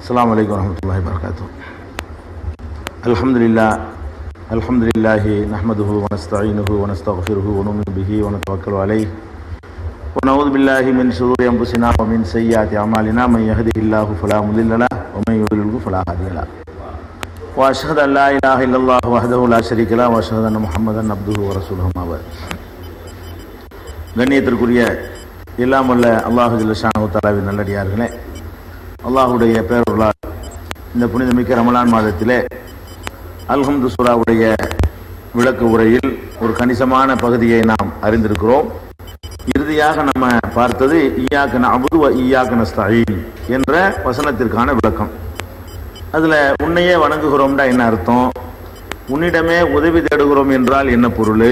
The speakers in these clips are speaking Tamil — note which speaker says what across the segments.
Speaker 1: அஸ்ஸலாமு அலைக்கும் வரஹ்மத்துல்லாஹி வபரகாத்துஹு. அல்ஹம்துலில்லாஹி நஹ்மதுஹு வ நஸ்தஈனுஹு வ நஸ்தக்ஃபிருஹு வ நு'மினு பிஹி வ நதவக்கலு அலைஹி வ நஊது பில்லாஹி மின் ஷுரூரி அன்ஃபுஸினா வ மின் ஸய்யிஆத்தி அமாலினா மன் யஹ்திஹில்லாஹு ஃபலா முதில்ல லஹு வ மன் யுضللஹு ஃபலா ஹாதிய லஹு. வ அஷ்ஹது அன் லா இலாஹா இல்லல்லாஹு வஹ்தஹு லா ஷரீக லஹு வ அஷ்ஹது அன்ன முஹம்மதன் அப்துஹு வ ரசூலுஹு அம்மா பஅத். கண்ணியத்திற்குரிய எல்லாம் வல்ல அல்லாஹு ஜல்ல ஷானஹு தஆலாவின் நல்லடியார்களே, அல்லாஹுடைய பேரருளால் இந்த புனிதமிக்க ரமலான் மாதத்திலே அல்ஹம்து சூராவுடைய விளக்கு உரையில் ஒரு கணிசமான பகுதியை நாம் அறிந்திருக்கிறோம். இறுதியாக நம்ம பார்த்தது இய்யாக நஅபுது வ இய்யாக நஸ்தஈன் என்ற வசனத்திற்கான விளக்கம். அதில் உன்னையே வணங்குகிறோம்டா என்ன அர்த்தம், உன்னிடமே உதவி தேடுகிறோம் என்றால் என்ன பொருள்,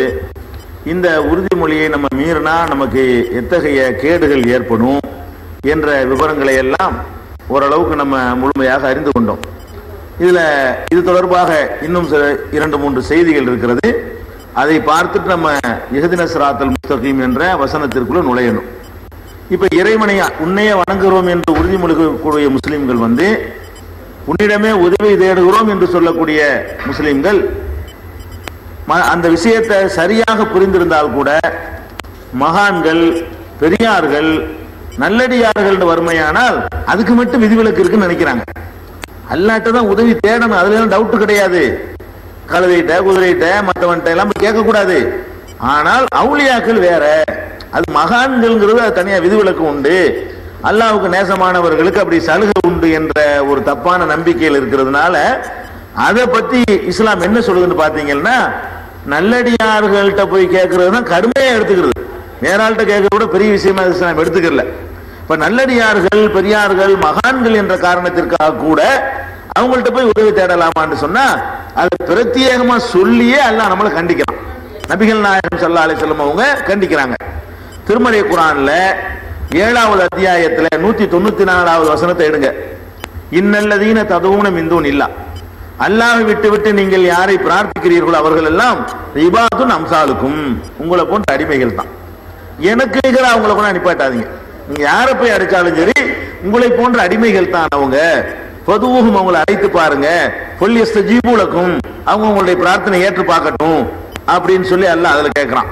Speaker 1: இந்த உறுதிமொழியை நம்ம மீறினா நமக்கு எத்தகைய கேடுகள் ஏற்படும் என்ற விவரங்களை எல்லாம் ஓரளவுக்கு நம்ம முழுமையாக அறிந்து கொண்டோம். இது தொடர்பாக இன்னும் 2-3 செய்திகள் இருக்கிறது. அதை பார்த்துட்டு நம்ம இஹ்தின ஸிராத்தல் முஸ்தகீம் என்ற வசனத்திற்குள்ள நுழையணும். இப்ப இறைவனை உன்னையே வணங்குகிறோம் என்று உறுதிமொழிக்கூடிய முஸ்லிம்கள் உன்னிடமே உதவி தேடுகிறோம் என்று சொல்லக்கூடிய முஸ்லிம்கள் அந்த விஷயத்தை சரியாக புரிந்திருந்தால் கூட மகான்கள், பெரியார்கள், நல்லடியார்கள் வறுமையானால் அதுக்கு மட்டும் விதிவிலக்கு இருக்குன்னு நினைக்கிறாங்க. அல்லாட்ட தான் உதவி தேடணும், அதுல எல்லாம் டவுட் கிடையாது. கழுதையிட்ட, குதிரையிட்ட, மற்றவன்ட்ட எல்லாம் கேட்க கூடாது. ஆனால் அவுலியாக்கள் வேற, அது மகான்கள்ங்கிறது அது தனியா விதிவிலக்கு உண்டு. அல்லாஹ்வுக்கு நேசமானவர்களுக்கு அப்படி சலுகை உண்டு என்ற ஒரு தப்பான நம்பிக்கையில் இருக்கிறதுனால அதை பத்தி இஸ்லாம் என்ன சொல்லுதுன்னு பாத்தீங்கன்னா, நல்லடியார்கள்ட்ட போய் கேட்கறது தான் கடுமையா எடுத்துக்கிறது. வேற ஆள்கிட்ட கேட்கறத விட பெரிய விஷயமா இஸ்லாம் எடுத்துக்கல. இப்ப நல்லடியார்கள், பெரியார்கள், மகான்கள் என்ற காரணத்திற்காக கூட அவங்கள்ட்ட போய் உதவி தேடலாமான்னு சொன்னா அது பிரத்யேகமா சொல்லியே அல்லாஹ் நம்மளை கண்டிக்கிறான். நபிகள் நாயகம் ஸல்லல்லாஹு அலைஹி வஸல்லம் அவங்க கண்டிக்கிறாங்க. திருமறை குர்ஆன்ல 7வது அத்தியாயத்துல 194வது வசனத்தை எடுங்க. இன்னல்லதீன ததுஊன மின் தூனில்லாஹ், அல்லாஹ்வை விட்டு நீங்கள் யாரை பிரார்த்திக்கிறீர்களோ அவர்கள் எல்லாம் இபாதுன் அம்சாலுக்கும், உங்களை போன்ற அடிமைகள் தான். எனக்கு அவங்களை கூட நிப்பாட்டாதீங்க. நீங்க யாரை போய் அடிச்சாலும் சரி உங்களை போன்ற அடிமைகள் தான் அவங்க. பொதுவும் அவங்களை அழைத்து பாருங்க, பொல்லியஸ்தஜீபுலக்கும், அவங்க உங்களுடைய பிரார்த்தனை ஏற்று பார்க்கட்டும் அப்படின்னு சொல்லி அல்லாஹ் அதுல கேட்கிறான்.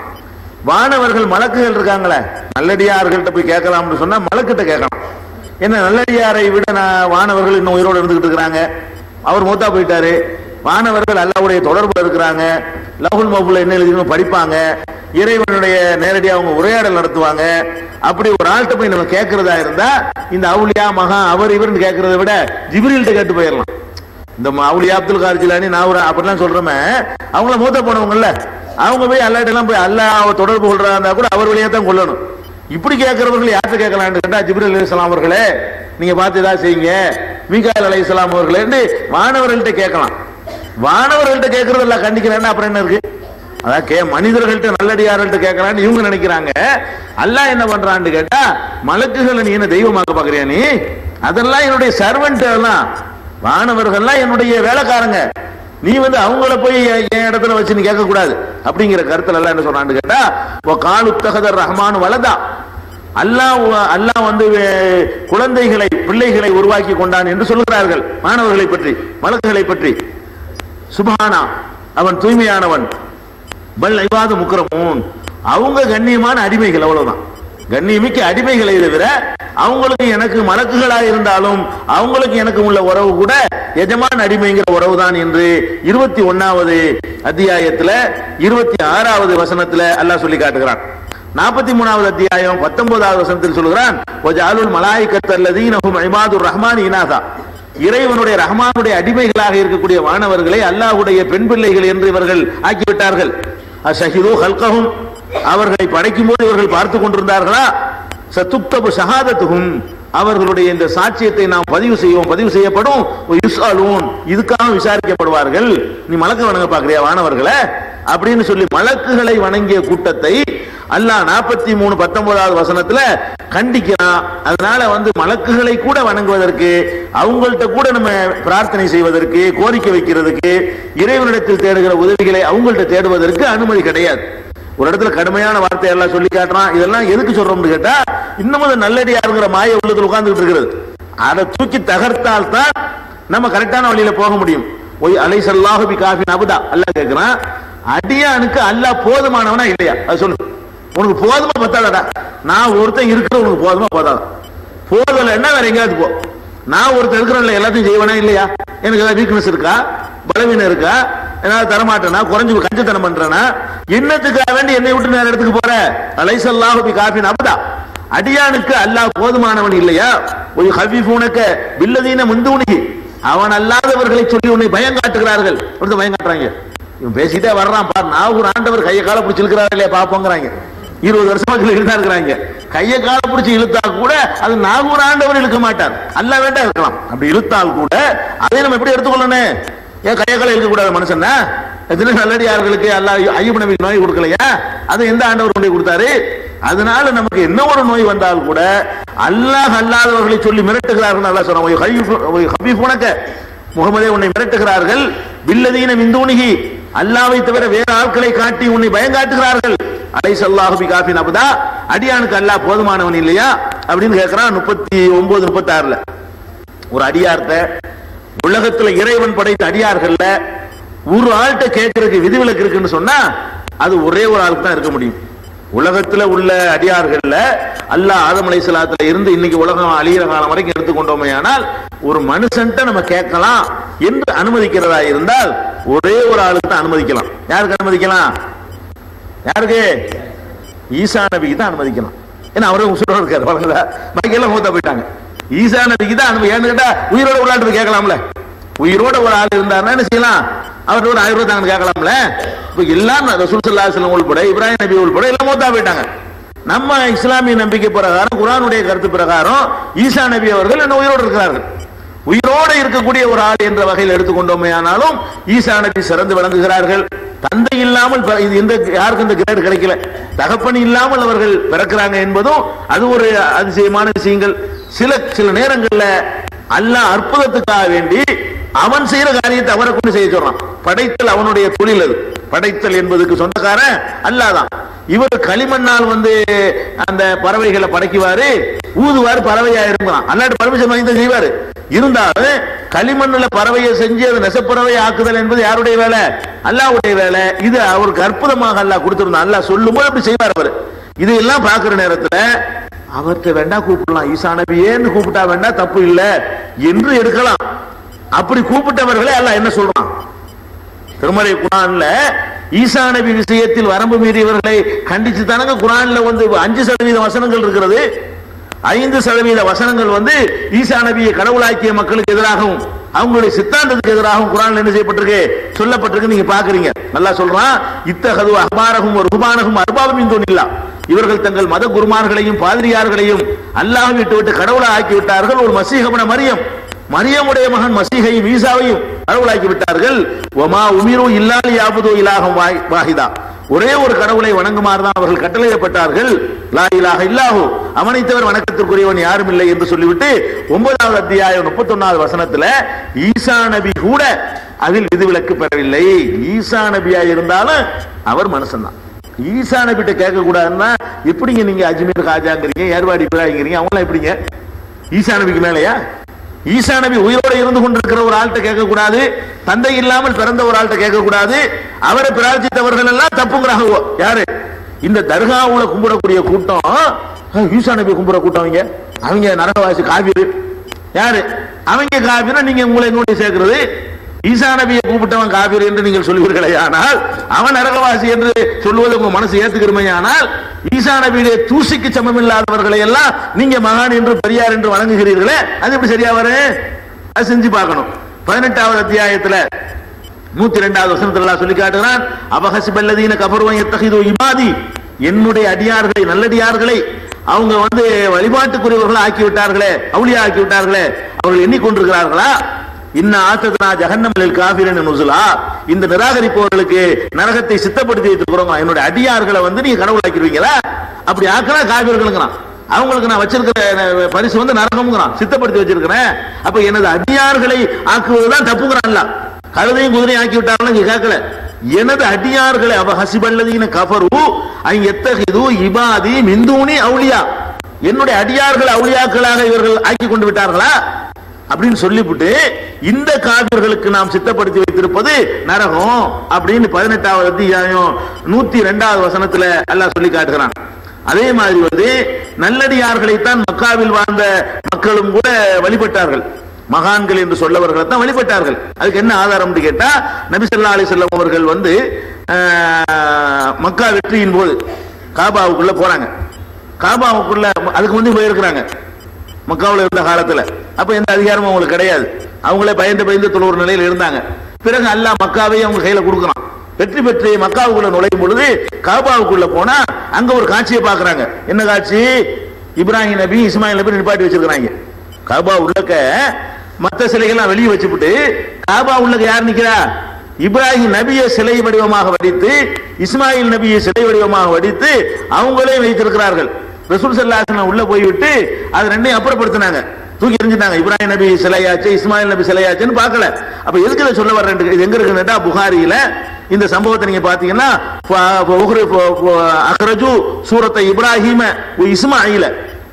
Speaker 1: வானவர்கள், மலக்குகள் இருக்காங்களே, நல்லடியார்கள்ட்ட போய் கேட்கலாம்னு சொன்னா மலக்கிட்ட கேட்கலாம். என்ன, நல்லடியாரை விட வானவர்கள் இன்னும் உயிரோடு இருந்துகிட்டு இருக்கிறாங்க, அவர் மூத்தா போயிட்டாரு. வானவர்கள் அல்லாஹ்வுடைய தொடர்புல இருக்கிறாங்க, லஹுல் மஹ்ஃபூல என்ன எழுதினு படிப்பாங்க, இறைவனுடைய நேரடியாக அவங்க உரையாடல் நடத்துவாங்க. அப்படி ஒரு ஆள்கிட்ட போய் நம்ம கேட்கறதா இருந்தா இந்த அவுலியா மகா அவர் இவர்னு கேட்கறத விட ஜிப்ரீல்ட்ட கேட்டு போயிடலாம். இந்த அவுலியா அப்துல் காதர் ஜிலானி நாவூர் அப்படிலாம் சொல்றோமே, அவங்கள மூத்த போனவங்கல்ல, அவங்க போய் அல்லாஹ்ட்ட எல்லாம் போய் அல்லாஹ் தொடர்பு கொள்றதா இருந்தா கூட அவர் வழியா தான் கொள்ளணும். இப்படி கேட்கிறவர்கள் யார்கிட்ட கேட்கலான்னு கேட்டா ஜிப்ரீல் அலைஹிஸ்ஸலாம் அவர்களே நீங்க பார்த்து ஏதாவது செய்யுங்க, மீகாயில் அலைஹிஸ்ஸலாம் அவர்களே வானவர்கள்ட்ட கேட்கலாம். வானவர்கள்ட்ட கேட்கறது எல்லாம் கண்டிக்கிறேன்னா அப்புறம் என்ன இருக்கு? அதான் மனிதர்கள்ட்ட நல்லடியார்கள்ட்ட கேட்கலான்னு இவங்க நினைக்கிறாங்க. அல்லாஹ் என்ன பண்றான்னு கேட்டா, மலக்குகளை நீ என்ன தெய்வமாக்க பாக்குறியா, நீ அதெல்லாம் என்னுடைய சர்வெண்ட், எல்லாம் வானவர்கள்லாம் என்னுடைய வேலைக்காரங்க, நீ அவங்கள போய் என் இடத்துல வச்சு நீ கேட்க கூடாது அப்படிங்கிற கருத்துல எல்லாம் என்ன சொல்றான்னு கேட்டா, காலு தகதர் ரஹ்மான் வலதா, அல்லாஹ் குழந்தைகளை, பிள்ளைகளை உருவாக்கி கொண்டான் என்று சொல்கிறார்கள் மாணவர்களை பற்றி, மலக்குகளை பற்றி. சுப்ஹானா, அவன் தூய்மையானவன். பல் இபாது முக்ரமூன், அவங்க கண்ணியமான அடிமைகள், அவ்வளவுதான். கண்ணியமிக்க அடிமைகளை தவிர அவங்களுக்கு எனக்கு மலக்குகளா இருந்தாலும் அவங்களுக்கு எனக்கு உள்ள உறவு கூட எஜமான் அடிமைங்கிற உறவு தான் என்று 21வது அத்தியாயத்துல 26வது வசனத்துல அல்லாஹ் சொல்லி காட்டுகிறான். 43வது அத்தியாயம் 19வது வசனத்தில் சொல்கிறான், வஜஅலுல் மலாயிகத்த அல்லதீன ஹும் இபாதுர் ரஹ்மான் இனாதா, இறைவனுடைய ரஹ்மானுடைய அடிமைகளாக இருக்கக்கூடிய வானவர்களை அல்லாஹ்வுடைய பெண் பிள்ளைகள் என்று இவர்கள் ஆக்கிவிட்டார்கள். அஷஹிது ஹல்கஹும், அவர்களை படைக்கும் போது இவர்கள் பார்த்து கொண்டிருந்தார்களா? சதுக்தபு ஷஹாதத்துஹும், அவர்களுடைய இந்த சாட்சியத்தை நாம் பதிவு செய்யப்படும். யுஸ்அலூன், இதுக்காக விசாரிக்கப்படுவார்கள். நீ மலக்கு வணங்க பாக்குறியா வானவர்களை அப்படின்னு சொல்லி மலக்குகளை வணங்கிய கூட்டத்தை அல்லாஹ் 43:19வது வசனத்துல கண்டிக்கிறான். அதனால மலக்குகளை கூட வணங்குவதற்கு, அவங்கள்ட்ட கூட நம்ம பிரார்த்தனை செய்வதற்கு, கோரிக்கை வைக்கிறதுக்கு, இறைவனிடத்தில் தேடுகிற உதவிகளை அவங்கள்ட்ட தேடுவதற்கு அனுமதி கிடையாது. ஒரு இடத்துல கடுமையான வார்த்தை எல்லாம் சொல்லி காட்டுறான். இதெல்லாம் எதுக்கு சொல்றோம்னு கேட்டா, இன்னமும் நல்லடியாருங்கிற மாய உள்ளத்துல உட்கார்ந்துட்டு இருக்கிறது. அதை தூக்கி தகர்த்தால் தான் நம்ம கரெக்டான வழியில போக முடியும். ஒய் அலைஹிஸ்ஸலாஹு பிகாஃபின் அபதா அல்லாஹ் கேட்கிறான், அடியானுக்கு அல்லாஹ் போதுமானவனா இல்லையா? அது சொல்லு. உனக்கு போதுமா பத்தாதடா, நான் ஒருத்தன் இருக்கிற உனக்கு போதுமா போதாதா? போதல என்ன வேற எங்கேயாவது போ. நான் ஒருத்தர் இருக்கிறேன் எல்லாத்தையும் செய்வேனா இல்லையா? எனக்கு ஏதாவது வீக்னஸ் இருக்கா, பலவீனம் இருக்கா, ஏதாவது தரமாட்டேனா, குறைஞ்சு கஞ்சத்தனம் பண்றேனா, என்னத்துக்காக வேண்டி என்னை விட்டு நேர இடத்துக்கு போற? அலைஹிஸ்ஸலாஹு பிகாஃபின் அபதா, அடியானுக்கு அல்லாஹ் போதுமானவன் இல்லையா? ஒரு ஹபீஃபூனக பில்லதீன முந்தூனி, அவன் அல்லாதவர்களை சொல்லி உன்னை பயம் காட்டுகிறார்கள். ஒருத்தர் பயம் காட்டுறாங்க, இவன் பேசிட்டே வர்றான் பார், நாகூர் ஆண்டவர் கையை கால பிடிச்சி இழுக்கிறாரு இல்லையா பாப்போங்கிறாங்க. 20 வருஷமா இழுத்தா இருக்கிறாங்க. கையை கால பிடிச்சி இழுத்தா கூட அது நாகூர் ஆண்டவர் இழுக்க மாட்டார், அல்லாஹ் வேண்டாம் இருக்கலாம். அப்படி இழுத்தால் கூட அதை நம்ம எப்படி எடுத்துக்கொள்ளணும்? ஏன் கையை கால இழுக்க கூடாது மனுஷன்? எத்தனை நல்லடியார்களுக்கு அல்லாஹ் அய்யூப் நபிக்கு நோய் கொடுக்கலையா? அது எந்த ஆண்டவர் கொண்டு கொடுத்தாரு? அதனால நமக்கு என்ன ஒரு நோய் வந்தால் கூட அல்லாஹ் அல்லாதவர்களை சொல்லி மிரட்டுகிறார்கள். அல்லாஹ் சொன்னான், முகமதே உன்னை மிரட்டுகிறார்கள், பில்லதீன மிந்தூனிஹி, அல்லாஹ்வை தவிர வேற ஆட்களை காட்டி உன்னை பயங்காட்டுகிறார்கள். அலைஹிஸ்ஸலாஹு பிகாஃபின் அபதா, அடியானுக்கு அல்லாஹ் போதுமானவன் இல்லையா அப்படின்னு கேட்கிறான். 39, 36 ஒரு அடியார்த்த உலகத்துல இறைவன் படைத்த அடியார்கள்ல ஒரு ஆள்கிட்ட கேட்கறதுக்கு விதிவிலக்கு இருக்குன்னு சொன்னா அது ஒரே ஒரு ஆளுக்கு தான் இருக்க முடியும். உலகத்துல உள்ள அடியார்கள்ல அல்லாஹ் ஆதம் அலைஹிஸ்ஸலாத்துல இருந்து இன்னைக்கு உலகம் அழியிற காலம் வரைக்கும் எடுத்துக்கொண்டோமே ஆனால் ஒரு மனுஷன்ட்ட நம்ம கேட்கலாம் என்று அனுமதிக்கிறதா இருந்தால் ஒரே ஒரு ஆளுக்கு தான் அனுமதிக்கலாம். யாருக்கு அனுமதிக்கலாம்? யாருக்கு? ஈசா நபிக்கு தான் அனுமதிக்கலாம். ஏன்னா அவரும் உசுரோட இருக்காரு, பாக்கெல்லாம் மூத்தா போயிட்டாங்க. ஈசா நபிக்கு தான் அனுமதி. ஏன்னு கேட்டா உயிரோட உள்ளாட்டு கேட்கலாம்ல. உயிரோட ஒரு ஆள் இருந்தாருன்னா என்ன செய்யலாம்? அவர்கிட்ட ஒரு 1000 ரூபாய் தாங்க கேட்கலாம்ல. இப்ப எல்லாம் ரசூல் ஸல்லல்லாஹு அலைஹி வஸல்லம் உள்பட, இப்ராஹிம் நபி உள்பட எல்லாம் மூத்தா போயிட்டாங்க. நம்ம இஸ்லாமிய நம்பிக்கை பிரகாரம், குர்ஆனுடைய கருத்து பிரகாரம் ஈசா நபி அவர்கள் என்ன உயிரோடு இருக்கிறார்கள். உயிரோடு இருக்கக்கூடிய ஒரு ஆள் என்ற வகையில் எடுத்துக்கொண்டோமே ஆனாலும் ஈசா நபி சிறந்து விளங்குகிறார்கள். தந்தை இல்லாமல் இந்த யாருக்கும் இந்த கிரேடு கிடைக்கல, தகப்பன் இல்லாமல் அவர்கள் பிறக்கிறாங்க என்பதும் அது ஒரு அதிசயமான விஷயங்கள். சில நேரங்கள்ல அல்லாஹ் அற்புதத்துக்காக வேண்டி அவன் செய்யற காரியத்தை அவரை கொண்டு செய்ய சொல்றான். படைத்தல் அவனுடைய தொழில், அது படைத்தல் என்பதுக்கு சொந்தக்காரன் அல்லாஹ் தான். இவர் களிமண்ணால் அந்த பறவைகளை படைக்குவாரு, ஊதுவாரு, பறவையா இருந்தான். அல்லாஹ் பர்மிஷன் வாங்கி தான் செய்வாரு. இருந்தாலும் களிமண்ணுல பறவையை செஞ்சு அது நெசப்பறவையை ஆக்குதல் என்பது யாருடைய வேலை? அல்லாஹ்வுடைய வேலை. இது அவருக்கு அற்புதமாக அல்லாஹ் கொடுத்திருந்தான். அல்லாஹ் சொல்லும் போது அப்படி செய்வார் அவர். இதெல்லாம் பார்க்கிற நேரத்துல அவர்கிட்ட வேண்டா கூப்பிடலாம், ஈசா நபியேன்னு கூப்பிட்டா வேண்டா தப்பு இல்லை என்று எடுக்கலாம். அப்படி கூப்பிட்டவர்களே அல்லாஹ் என்ன சொல்றான்? திருமறை குர்ஆன்ல ஈசா நபி விஷயத்தில் வரம்பு மீறியவர்களை கண்டிச்சு தானங்க குர்ஆன்ல 5% வசனங்கள் இருக்கிறது. 5% வசனங்கள் ஈசா நபியை கடவுளாக்கிய மக்களுக்கு எதிராகவும் அவங்களுடைய சித்தாந்தத்துக்கு எதிராகவும் குர்ஆன்ல என்ன செய்யப்பட்டிருக்கு? சொல்லப்பட்டிருக்கு. நீங்க பாக்குறீங்க. நல்லா சொல்றான், இத்தகது அஹ்பாரஹும் வ ருஹ்பானஹும் அர்பாபம் மின் துனில்லாஹ், இவர்கள் தங்கள் மத குருமார்களையும் பாதிரியார்களையும் அல்லாஹ் விட்டு கடவுளா ஆக்கி விட்டார்கள். ஒரு மசீஹ் இப்னு மரியம், மரியமுடைய மகன் மசீஹையும் ஈசாவையும் கடவுளாக்கி விட்டார்கள். வமா உமிரு இல்லா லியஅபுது இலாஹம் வாஹிதா, ஒரே ஒரு கடவுளை வணங்குமாறு தான் அவர்கள் கட்டளையிடப்பட்டார்கள். லா இலாஹ இல்லாஹு, அவனை தவிர வணக்கத்திற்குரியவன் யாரும் இல்லை என்று சொல்லிவிட்டு 9வது அத்தியாயம் 31வது வசனத்துல ஈசா நபி கூட அதில் விதிவிலக்கு பெறவில்லை. ஈசா நபியா இருந்தாலும் அவர் மனுஷன் தான். ஈசா நபிட்ட கேட்க கூடாதுன்னா எப்படிங்க நீங்க அஜ்மீர் காஜாங்கிறீங்க, ஏர்வாடி பிராங்கிறீங்க, அவங்களாம் எப்படிங்க ஈசா நபிக்கு மேலையா? ஈசா நபி உயிரோடு இருந்து கொண்டிருக்கிற ஒரு ஆள்கிட்ட கேட்க கூடாது, தந்தை இல்லாமல் பிறந்த ஒரு ஆள்கிட்ட கேட்க கூடாது. அவரை பிரார்த்தித்தவர்கள் எல்லாம் தப்புங்கிறாங்க. யாரு? இந்த தர்காவுல கும்பிடக்கூடிய கூட்டம், ஈசா நபி கும்பிட கூட்டம், அவங்க நரகவாசி காபீர். யாரு அவங்க? காபீர். நீங்க உங்களை என்னோட சேர்க்கிறது ஈசா நபியை கூப்பிட்டவன் காபீர் என்று நீங்கள் சொல்வீர்களே, ஆனால் அவன் நரகவாசி என்று சொல்வது உங்க மனசு ஏத்துக்கிறமையானால் ஈசா நபியுடைய தூசிக்கு சமம் இல்லாதவர்களை எல்லாம் நீங்க மகான் என்று பெரியார் என்று வணங்குகிறீர்களே, அது எப்படி சரியா வரும்? அது செஞ்சு பார்க்கணும். 18வது அத்தியாயத்துல 102வது வசனத்துல அல்லாஹ் சொல்லி காட்டுகிறான், அபஹஸிபல்லதீன கஃபரு யத்தகிது இபாதி, என்னுடைய அடியார்களை, நல்லடியார்களை அவங்க வழிபாட்டுக்குரியவர்களை ஆக்கி விட்டார்களே, அவுலியா ஆக்கி விட்டார்களே, அவர்கள் எண்ணிக்கொண்டிருக்கிறார்களா? இன்ன ஆத்தத்னா ஜஹன்னம லில் காஃபிரின் நுஸுலா, இந்த நிராகரிப்பவர்களுக்கு நரகத்தை சித்தப்படுத்தி வைத்திருக்கிறோம். என்னுடைய அடியார்களை நீங்க கடவுளாக்கிடுவீங்களா? அப்படி ஆக்கினா காஃபிர்களுங்கிறான். அவங்களுக்கு நான் வச்சிருக்கிற பரிசு நரகம்ங்கிறான், சித்தப்படுத்தி வச்சிருக்கிறேன். அப்ப எனது அடியார்களை ஆக்குவதுதான் தப்புங்கிறான்ல. கழுதையும் குதிரையும் ஆக்கி விட்டார்கள் கேட்கல. எனது அடியார்களை அவஹஸிபல்லதீன கஃபரு அன் யத்தகிது இபாதி மின் தூனி அவுலியா, என்னுடைய அடியார்கள் அவுலியாக்களாக இவர்கள் ஆக்கி கொண்டு விட்டார்களா அப்படின்னு சொல்லிவிட்டு இந்த காபிர்களுக்கு நாம் சித்தப்படுத்தி வைத்திருப்பது நரகம் அப்படின்னு 18வது அத்தியாயம் 102வது வசனத்துல அல்லாஹ் சொல்லி காட்டுகிறான். அதே மாதிரி நல்லடியார்களைத்தான் மக்காவில் வாழ்ந்த மக்களும் கூட வழிபட்டார்கள். மகான்கள் என்று சொல்லவர்களை தான் வழிபட்டார்கள். அதுக்கு என்ன ஆதாரம் கேட்டா, நபி ஸல்லல்லாஹு அலைஹி வஸல்லம் அவர்கள் மக்கா வெற்றியின் போது காபாவுக்குள்ள போறாங்க. காபாவுக்குள்ள அதுக்கு முந்தி போயிருக்கிறாங்க மக்காவில் இருந்த காலத்துல. அப்ப எந்த அதிகாரமும் அவங்களுக்கு கிடையாது. அவங்களே பயந்து தொழுற நிலையில் இருந்தாங்க. பிறகு அல்லாஹ் மக்காவை அவங்க கையில கொடுக்குறான். வெற்றி பெற்று மக்காவுக்குள்ள நுழையும் பொழுது காபாவுக்குள்ள போனா அங்க ஒரு காட்சியை பாக்குறாங்க. என்ன காட்சி? இப்ராஹிம் நபி இஸ்மாயில் நபி நிப்பாட்டி வச்சிருக்கிறாங்க. காபா உள்ளக்க மற்ற சிலைகள்லாம் வெளியே வச்சுவிட்டு காபா உள்ளக்க யார் நிக்கிறா? இப்ராஹிம் நபியை சிலை வடிவமாக வடித்து, இஸ்மாயில் நபியை சிலை வடிவமாக வடித்து அவங்களே வைத்திருக்கிறார்கள். ரசூல் ஸல்லல்லாஹு அலைஹி வஸல்லம் உள்ள போய்விட்டு அது ரெண்டையும் அப்புறப்படுத்தினாங்க, தூக்கி எறிஞ்சிட்டாங்க. இப்ராஹிம் நபி சிலையாச்சு, இஸ்மாயில் நபி சிலையாச்சுன்னு பார்க்கல. அப்ப எதுக்கு இதை சொல்ல வர்றேன்? இது எங்க இருக்குன்னா புகாரியில இந்த சம்பவத்தை நீங்க பாத்தீங்கன்னா அக்ரஜு சூரத்தை இப்ராஹிம இஸ்மாயில,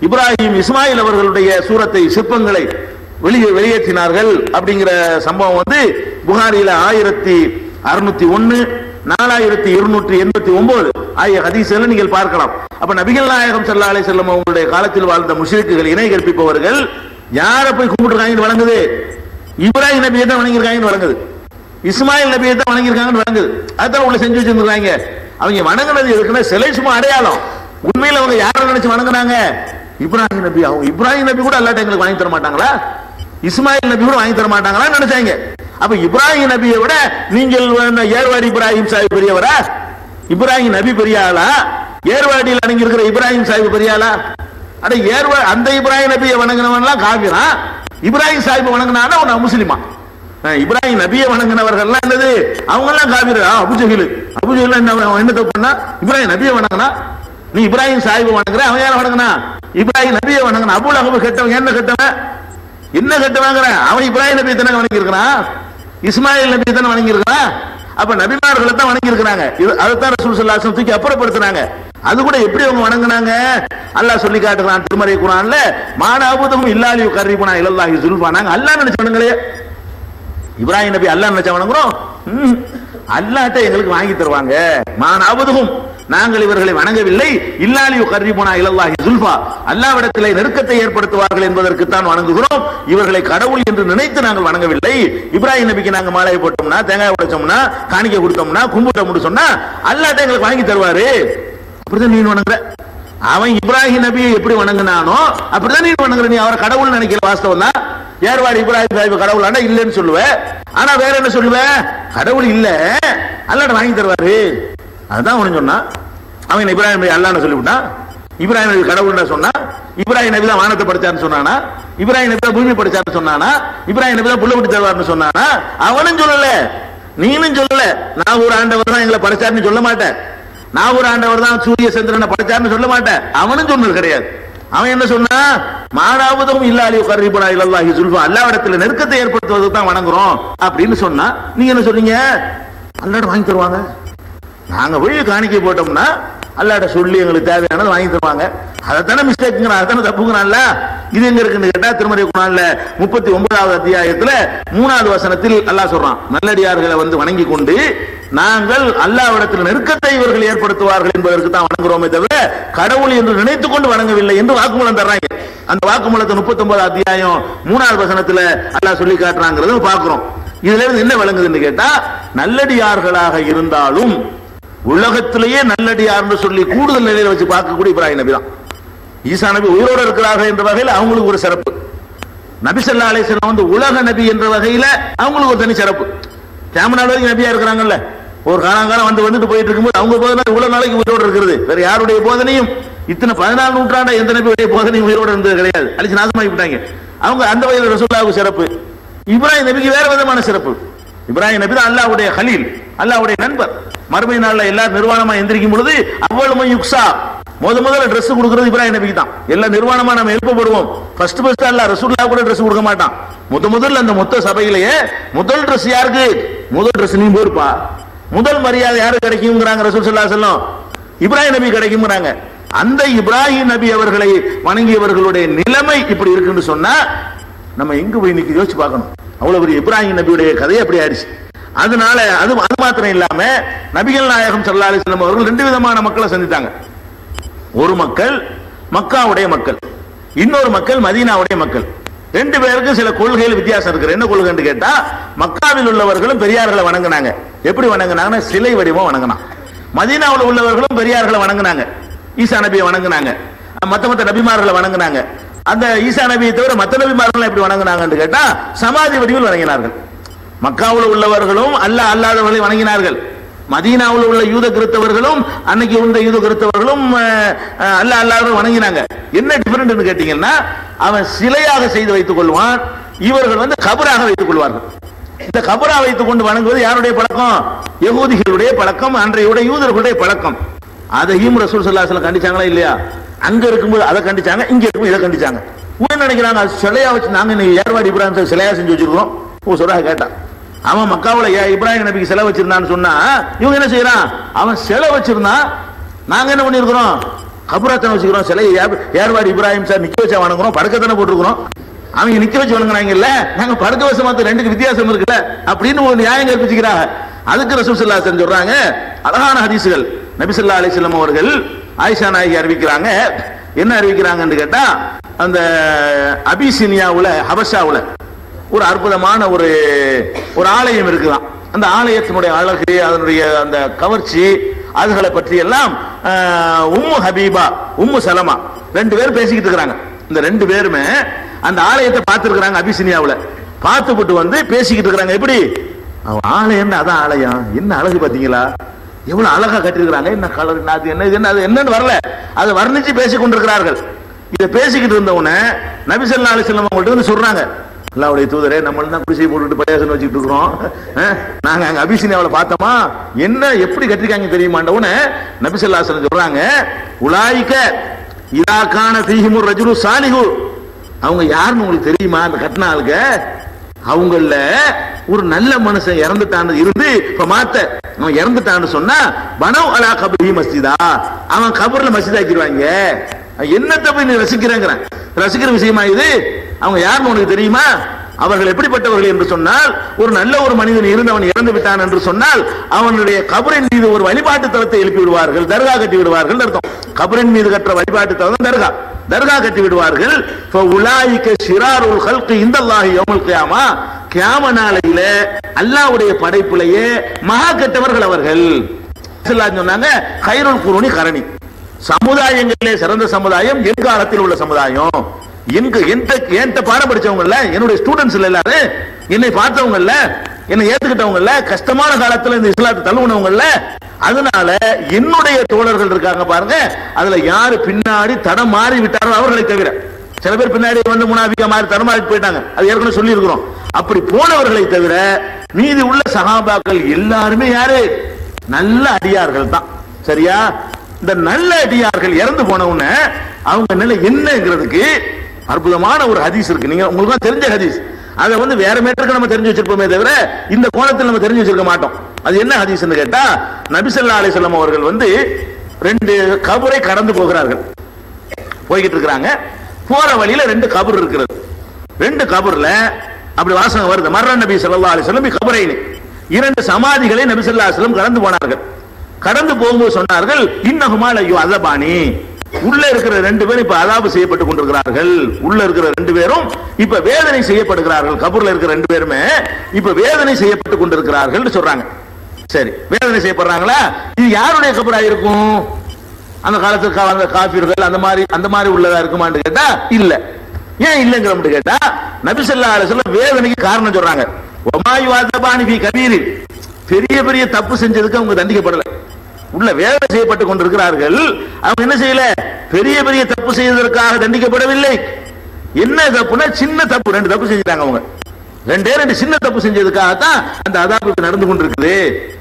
Speaker 1: இப்ராஹிம் இஸ்மாயில் அவர்களுடைய சூரத்தை சிற்பங்களை வெளியேற்றினார்கள் அப்படிங்கிற சம்பவம் புகாரியில 1601 4289 ஆகிய ஹதீஸ்களை நீங்கள் பார்க்கலாம். அப்ப நபிகள் நாயகம் ஸல்லல்லாஹு அலைஹி வஸல்லம் அவங்களுடைய காலத்தில் வாழ்ந்த முஷ்ரிக்குகள், இணை கற்பிப்பவர்கள் யாரை போய் கும்பிட்டுருக்காங்கன்னு வழங்குது? இப்ராஹிம் நபியை தான் வணங்கியிருக்காங்கன்னு வழங்குது, இஸ்மாயில் நபியை தான் வணங்கியிருக்காங்கன்னு வழங்குது. அதான் உள்ள செஞ்சு வச்சிருக்காங்க. அவங்க வணங்குனது எதுக்குன்னா சிலை சும்மா அடையாளம். உண்மையில அவங்க யாரை நினைச்சு வணங்குனாங்க? இப்ராஹிம் நபி. அவங்க இப்ராஹிம் நபி கூட அல்லாஹ் எங்களுக்கு வாங்கி தர மாட்டாங்களா? இஸ்மாயில் நபி கூட வாங்கி தர மாட்டாங்களா நினைச்சாங்க. அப்ப இப்ராஹிம் நபியை விட நீங்கள் ஏர்வாடி இப்ராஹிம் சாஹிப் பெரியவரா? இப்ராஹிம் நபி பெரிய ஆளா? ஏர்வாடியில் அடங்கி இருக்கிற இப்ராஹிம் சாஹிப் பெரிய ஆளா? அட அந்த இப்ராஹிம் நபியை வணங்கினவன்லாம் காபிரா, இப்ராஹிம் சாஹிப் வணங்கினானா அவன் முஸ்லிமா? இப்ராஹிம் நபியை வணங்கினவர்கள்லாம் என்னது? அவங்க எல்லாம் காபிரா. அபூஜஹில் என்ன தப்பு பண்ணா? இப்ராஹிம் நபியை வணங்கினா. நீ இப்ராஹிம் சாஹிப் வணங்குற, அவன் யார வணங்கினா? இப்ராஹிம் நபியை வணங்கினா. அபூ லஹப் கெட்டவன். என்ன கெட்டவன்? என்ன கெட்டவங்கிற? அவன் இப்ராஹிம் நபியை தானே வணங்கி இருக்கிறான், இஸ்மாயில் நபியை தானே வணங்கி இருக்கிறான். அப்ப நபிமார்களை தான் வணங்கி இருக்கிறாங்க. அதைத்தான் ரசூல் ஸல்லல்லாஹு அலைஹி வஸல்லம் தூக்கி அப்புறப்படுத்தினாங்க. அது கூட எப்படி அவங்க வணங்குனாங்க? அல்லாஹ் சொல்லி காட்டுறான் திருமறை குர்ஆன்ல, மானஅபுதுஹும் இல்லா லியுகர்ரிபுனா இலல்லாஹி ஸுல்ஃபா. நாங்க அல்லாஹ் நினைச்சு வணங்கலையே. இப்ராஹிம் நபி அல்லாஹ் நினைச்சா வணங்குறோம்? அல்லாஹ்ட்ட எங்களுக்கு வாங்கி தருவாங்க. மானஅபுதுஹும், நாங்கள் இவர்களை வணங்கவில்லை, இல்லா லியுகர்ரிபுனா இலல்லாஹி ஸுல்ஃபா, அல்லாஹ்விடத்திலே நெருக்கத்தை ஏற்படுத்துவார்கள் என்பதற்கு தான் வணங்குகிறோம். இவர்களை கடவுள் என்று நினைத்து நாங்கள் வணங்கவில்லை. இப்ராஹிம் நபிக்கு நாங்க மாலை போட்டோம்னா, தேங்காய் உடைச்சோம்னா, காணிக்கை கொடுத்தோம்னா, கும்பிட்டோம்னு சொன்னா அல்லாஹ்ட்ட எங்களுக்கு வாங்கி தருவாரு. அப்படிதான் நீ வணங்குற. அவன் இப்ராஹிம் நபியை எப்படி வணங்கினானோ அப்படிதான் நீ வணங்குற. நீ அவரை கடவுள் நினைக்கிற. வாஸ்தவம் தான். ஏர்வாடி இப்ராஹிம் சாஹிப் கடவுள் ஆனா இல்லன்னு சொல்லுவேன். ஆனா வேற என்ன சொல்லுவேன்? கடவுள் இல்ல, அல்லாஹ்ட்ட வாங்கி தருவாரு. அதுதான் அவன் சொன்னான். அவன் இப்ராஹிம் நபி அல்லாஹ்னு சொல்லிவிட்டான். இப்ராஹிம் நபி கடவுள்னு சொன்னா, இப்ராஹிம் நபி தான் வானத்தை படைச்சாருன்னு சொன்னானா? இப்ராஹிம் நபி தான் பூமி படைச்சாருன்னு சொன்னானா? இப்ராஹிம் நபி தான் புள்ள குட்டி தருவார்னு சொன்னானா? அவனும் சொல்லல, நீனும் சொல்லல. நான் ஒரு ஆண்டவர் தான் எங்களை படைச்சாருன்னு சொல்ல மாட்டேன். நான் ஒரு ஆண்டவர் தான் சூரிய சந்திரனை படைச்சாருன்னு சொல்ல மாட்டேன். அவனும் சொன்னது கிடையாது. அவன் என்ன சொன்னா? மானாவதும் இல்லா லியுகர்ரிபுனா இலல்லாஹி ஸுல்ஃபா, அல்லாஹ்விடத்தில் நெருக்கத்தை ஏற்படுத்துவதற்கு தான் வணங்குறோம் அப்படின்னு சொன்னா, நீங்க என்ன சொன்னீங்க? அல்லாஹ்ட்ட வாங்கி தருவாங்க. நாங்க போய் காணிக்கை போட்டோம்னா அல்லாஹ்ட்ட சொல்லி எங்களுக்கு தேவையானது வாங்கி தருவாங்க. அதைத்தானே மிஸ்டேக்குங்கிறான், அதானே தப்புங்கிறான்ல. இது எங்க இருக்குன்னு கேட்டா திருமறை குர்ஆன்ல 39வது அத்தியாயத்துல 3வது வசனத்தில் அல்லாஹ் சொல்றான், நல்லடியார்களை வணங்கி கொண்டு நாங்கள் அல்லாஹ்விடத்தில் நெருக்கத்தை இவர்கள் ஏற்படுத்துவார்கள் என்பதற்கு தான் வணங்குறோமே தவிர கடவுள் என்று நினைத்துக் கொண்டு வணங்கவில்லை என்று வாக்குமூலம் தர்றாங்க. அந்த வாக்குமூலத்தை 39வது அத்தியாயம் 3வது வசனத்துல அல்லாஹ் சொல்லி காட்டுறாங்கிறத பாக்குறோம். இதுல இருந்து என்ன விளங்குதுன்னு கேட்டா, நல்லடியார்களாக இருந்தாலும் உலகத்திலேயே நல்லடியார்னு சொல்லி கூடுதல் நிலையில வச்சு பார்க்கக்கூடிய இப்ராஹிம் நபி தான். ஈசா நபி உயிரோடு இருக்கிறார்கள் என்ற வகையில் அவங்களுக்கு ஒரு சிறப்பு. நபி ஸல்லல்லாஹு அலைஹி வஸல்லம் உலக நபி என்ற வகையில அவங்களுக்கு ஒரு தனி சிறப்பு. கியாமத் வரைக்கும் நபியா இருக்கிறாங்கல்ல, ஒரு காலங்காலம் வந்துட்டு போயிட்டு இருக்கும்போது அவங்க போதனை இவ்வளவு நாளைக்கு உயிரோடு இருக்கிறது. வேற யாருடைய போதனையும் இத்தனை 14 நூற்றாண்டா எந்த நபியுடைய போதனையும் உயிரோடு இருந்தது கிடையாது. அழிச்சு நாசமாகி விட்டாங்க. அவங்க அந்த வகையில் ரசூலுல்லாஹ்வுக்கு சிறப்பு. இப்ராஹிம் நபிக்கு வேற விதமான சிறப்பு. இப்ராஹிம் நபி தான் அல்லாஹ்வுடைய கலீல், அல்லாஹ்வுடைய நண்பர். மறுமை நாள்ல எல்லாரும் நிர்வாணமா எந்திரிக்கும் பொழுது அவ்வளவு யுக்ஸா, முதல்ல Dress கொடுக்கிறது இப்ராஹிம் நபிக்கு தான். எல்லா நிர்வாணமா நம்ம எழுப்பப்படுவோம். ஃபர்ஸ்ட் அல்லாஹ் ரசூலுல்லாஹ் கூட Dress கொடுக்க மாட்டான். முதல்ல அந்த மொத்த சபையிலேயே முதல் Dress யாருக்கு? முதல் Dress நீ போடுப்பா. முதல் மரியாதை யாருக்கு கிடைக்கும்ங்கறாங்க ரசூல் ஸல்லல்லாஹு அலைஹி வஸல்லம்? இப்ராஹிம் நபி கிடைக்கும்ங்கறாங்க. அந்த இப்ராஹிம் நபி அவர்களை வணங்கியவர்களுடைய நிலைமை இப்படி இருக்குன்னு சொன்னா நம்ம எங்க போய் இன்னைக்கு யோசிச்சு பார்க்கணும். அவ்வளவு பெரிய இப்ராஹிம் நபியுடைய கதையை அப்படி ஆயிடுச்சு. அதனால அது மாத்திரம் இல்லாம நபிகள் நாயகம் ஸல்லல்லாஹு அலைஹி வஸல்லம் அவர்கள் ரெண்டு விதமான மக்களை சந்தித்தாங்க. ஒரு மக்கள் மக்காவுடைய மக்கள், இன்னொரு மக்கள் மதீனாவுடைய மக்கள். ரெண்டு பேருக்கும் சில கொள்கையில் வித்தியாசம் இருக்கு. என்ன கொள்கைன்னு கேட்டா, மக்காவில் உள்ளவர்களும் பெரியார்களை வணங்கினாங்க. எப்படி வணங்கினாங்கன்னா சிலை வடிவம் வணங்கினாங்க. மதீனாவில் உள்ளவர்களும் பெரியார்களை வணங்கினாங்க, ஈசா நபியை வணங்கினாங்க, மத்த நபிமார்களை வணங்கினாங்க. அந்த ஈசா நபியை தவிர மற்ற நபிமார்கள் எப்படி வணங்கினாங்கன்னு கேட்டா சமாதி வடிவில் வணங்கினார்கள். மக்காவில் உள்ளவர்களும் அல்லாஹ் அல்லாதவர்களை வணங்கினார்கள். மதீனாவில் உள்ள யூத கிறிஸ்தவர்களும் அன்னைக்கு உள்ள யூத கிறிஸ்தவர்களும் அல்லாஹ் அல்லாதவர்கள் வணங்கினாங்க. என்ன டிஃபரெண்ட் கேட்டீங்கன்னா, அவன் சிலையாக செய்து வைத்துக் கொள்வான், இவர்கள் கபராக வைத்துக் கொள்வார்கள். இந்த கபரா வைத்துக் கொண்டு வணங்குவது யாருடைய பழக்கம்? யகூதிகளுடைய பழக்கம், அன்றைய யூதர்களுடைய பழக்கம். அதையும் ரசூல் ஸல்லல்லாஹு அலைஹி வஸல்லம் கண்டிச்சாங்களா இல்லையா? அங்க இருக்கும்போது அதை கண்டிச்சாங்க, இங்க இருக்கும்போது இதை கண்டிச்சாங்க. என்ன நினைக்கிறாங்க, சிலையா வச்சு நாங்க ஏர்வாடி இப்ராஹிம் சிலையா செஞ்சு வச்சிருக்கோம். சொல்றாங்க கேட்டா, அவன் மக்காவுல இப்ராஹிம் நபிக்கு சிலை வச்சிருந்தான்னு சொன்னா இவங்க என்ன செய்யறான், அவன் சிலை வச்சிருந்தா நாங்க என்ன பண்ணிருக்கிறோம், கபராத்தனை வச்சுக்கிறோம். சிலை ஏர்வாடி இப்ராஹிம் சார் நிக்க வச்சா வணங்குறோம், படுக்கத்தானே போட்டுருக்கிறோம். அவங்க நிக்க வச்சு வணங்குறாங்கல்ல, நாங்க படுக்க வச்ச மாத்த ரெண்டுக்கு வித்தியாசம் இருக்குல்ல அப்படின்னு ஒரு நியாயம் கற்பிச்சுக்கிறாங்க. அதுக்கு ரசூல் ஸல்லல்லாஹு அலைஹி வஸல்லம் சொல்றாங்க, அழகான ஹதீஸ்கள். நபி ஸல்லல்லாஹு அலைஹி வஸல்லம் அவர்கள் ஆயிஷா நாயகி அறிவிக்கிறாங்க. என்ன அறிவிக்கிறாங்கன்னு கேட்டா, அந்த அபிசினியாவுல ஹபஷாவுல ஒரு அற்புதமான ஒரு ஆலயம் இருக்குதான். அந்த ஆலயத்தினுடைய அழகு, அதனுடைய அந்த கவர்ச்சி, அதுகளை பற்றி எல்லாம் உம்மு ஹபீபா உம்மு சலமா ரெண்டு பேரும் பேசிக்கிட்டு இருக்கிறாங்க. இந்த ரெண்டு பேருமே அந்த ஆலயத்தை பார்த்திருக்கிறாங்க. அபிசினியாவுல பார்த்துவிட்டு பேசிக்கிட்டு இருக்கிறாங்க. எப்படி ஆலயம், அதான் ஆலயம், என்ன அழகு பாத்தீங்களா, எவ்வளவு அழகா கட்டிருக்கிறாங்க, என்ன கலர், அது என்ன இது அது என்னன்னு வரல, அதை வர்ணிச்சு பேசிக் கொண்டிருக்கிறார்கள். இதை பேசிக்கிட்டு இருந்தவன நபி ஸல்லல்லாஹு அலைஹி வஸல்லம் அவங்கள்ட்ட சொல்றாங்க, அல்லாஹ்வுடைய தூதரே, நம்மள தான் குடிசை போட்டுட்டு பயாசம் வச்சுக்கிட்டு இருக்கிறோம், நாங்க அங்க அபிசினியாவுல பார்த்தோமா, என்ன எப்படி கட்டிருக்காங்க தெரியுமாண்டவன நபி ஸல்லல்லாஹு அலைஹி வஸல்லம் சொல்றாங்க, உலாயிக இதா கான ஃபீஹிமுர் ரஜுலு சாலிஹு, அவங்க யாருன்னு உங்களுக்கு தெரியுமா? அந்த கட்டின ஆளுங்க அவங்கள ஒரு நல்ல மனுஷன் இறந்துட்டான்னு இருந்து இப்ப மாத்த அவன் இறந்துட்டான்னு சொன்னா பனவ் அலா கபரி மஸ்ஜிதா, அவன் கபர்ல மஸ்ஜித் ஆக்கிடுவாங்க. என்னத்தை போய் நீ ரசிக்கிற விஷயமா இது? அவங்க யாருன்னு உனக்கு தெரியுமா? அவர்கள் எப்படிப்பட்டவர்கள் என்று சொன்னால், ஒரு நல்ல ஒரு மனிதன் இருந்து அவன் இறந்து விட்டான் என்று சொன்னால் அவனுடைய கபரின் மீது ஒரு வழிபாட்டு தலத்தை எழுப்பி விடுவார்கள், தர்கா கட்டி விடுவார்கள் அர்த்தம். கபரின் மீது கற்ற வழிபாட்டு தலம் தர்கா கட்டி விடுவார்கள். ஃபஉலாயிக ஷிராருல் ஹல்கி இந்தல்லாஹி யௌமுல் கியாமா, கியாம நாளையில அல்லாஹ்வுடைய படைப்பிலேயே மகா கெட்டவர்கள் அவர்கள். சொன்னாங்க, கைருல் குருனி கரணி, சமுதாயங்களிலே சிறந்த சமுதாயம் என் காலத்தில் உள்ள சமுதாயம். என்கிட்ட பாடம் படிச்சவங்கல்ல, என்னுடைய ஸ்டூடெண்ட்ஸ் எல்லாரும், என்னை பார்த்தவங்கல்ல, என்னை ஏத்துக்கிட்டவங்கல்ல, கஷ்டமான காலத்துல இந்த இஸ்லாத்தை தழுவுனவங்கல்ல, அதனால என்னுடைய தோழர்கள் இருக்காங்க பாருங்க, அதுல யாரு பின்னாடி தடம் மாறி விட்டாரோ அவர்களை தவிர, சில பேர் பின்னாடி முனாஃபிகா மாறி தடம் மாறி போயிட்டாங்க, அது ஏற்கனவே சொல்லி இருக்கிறோம். அப்படி போனவர்களை தவிர மீதி உள்ள சஹாபாக்கள் எல்லாருமே யாரு? நல்ல அடியார்கள் தான். சரியா? இந்த நல்ல அடியார்கள் இறந்து போனவன அவங்க நிலை என்னங்கிறதுக்கு அற்புதமான ஒரு ஹதீஸ் இருக்கு. நீங்க உங்களுக்கு தெரிஞ்ச ஹதீஸ், அதை வேற மேட்டருக்கு நம்ம தெரிஞ்சு வச்சிருப்போமே தவிர இந்த கோணத்தில் நம்ம தெரிஞ்சு வச்சிருக்க மாட்டோம். அது என்ன ஹதீஸ்னு கேட்டா, நபி ஸல்லல்லாஹு அலைஹி வஸல்லம் அவர்கள் ரெண்டு கபரை கடந்து போகிறார்கள், போய்கிட்டு இருக்கிறாங்க. போற வழியில ரெண்டு கபர் இருக்கிறது. ரெண்டு கபர்ல அப்படி வாசகம் வருது, மர்ர நபி ஸல்லல்லாஹு அலைஹி வஸல்லம் கபரைனி, இரண்டு சமாதிகளை நபி ஸல்லல்லாஹு அலைஹி வஸல்லம் கடந்து போனார்கள். கடந்து போகும்போது சொன்னார்கள், இன்னஹுமா லயு அஸபானி, உள்ள இருக்கிற ரெண்டு பேரும் இப்ப அதாபு செய்யப்பட்டு கொண்டிருக்கிறார்கள். உள்ள இருக்கிற ரெண்டு பேரும் இப்ப வேதனை செய்யப்படுகிறார்கள். கபூர்ல இருக்கிற ரெண்டு பேருமே இப்ப வேதனை செய்யப்பட்டு கொண்டிருக்கிறார்கள் சொல்றாங்க. சரி, வேதனை செய்யப்படுறாங்களா? இது யாருடைய கபரா இருக்கும்? அந்த காலத்துக்கு அந்த காபிர்கள் அந்த மாதிரி உள்ளதா இருக்குமான்னு கேட்டா இல்ல. ஏன் இல்லைங்கிற கேட்டா, நபி ஸல்லல்லாஹு அலைஹி வஸல்லம் வேதனைக்கு காரணம் சொல்றாங்க. வமாயு அஸபானி ஃபீ கபீரி, பெரிய பெரிய தப்பு செஞ்சதுக்கு அவங்க தண்டிக்கப்படல, உள்ள வேதனை செய்யப்பட்டு கொண்டிருக்கிறார்கள். அவங்க என்ன செய்யல? பெரிய பெரிய தப்பு செய்வதற்காக தண்டிக்கப்படவில்லை. என்ன தப்புனா சின்ன தப்பு, ரெண்டு தப்பு செஞ்சாங்க அவங்க. ரெண்டு சின்ன தப்பு செஞ்சதுக்காகத்தான் அந்த அதாபு நடந்து கொண்டிருக்குது.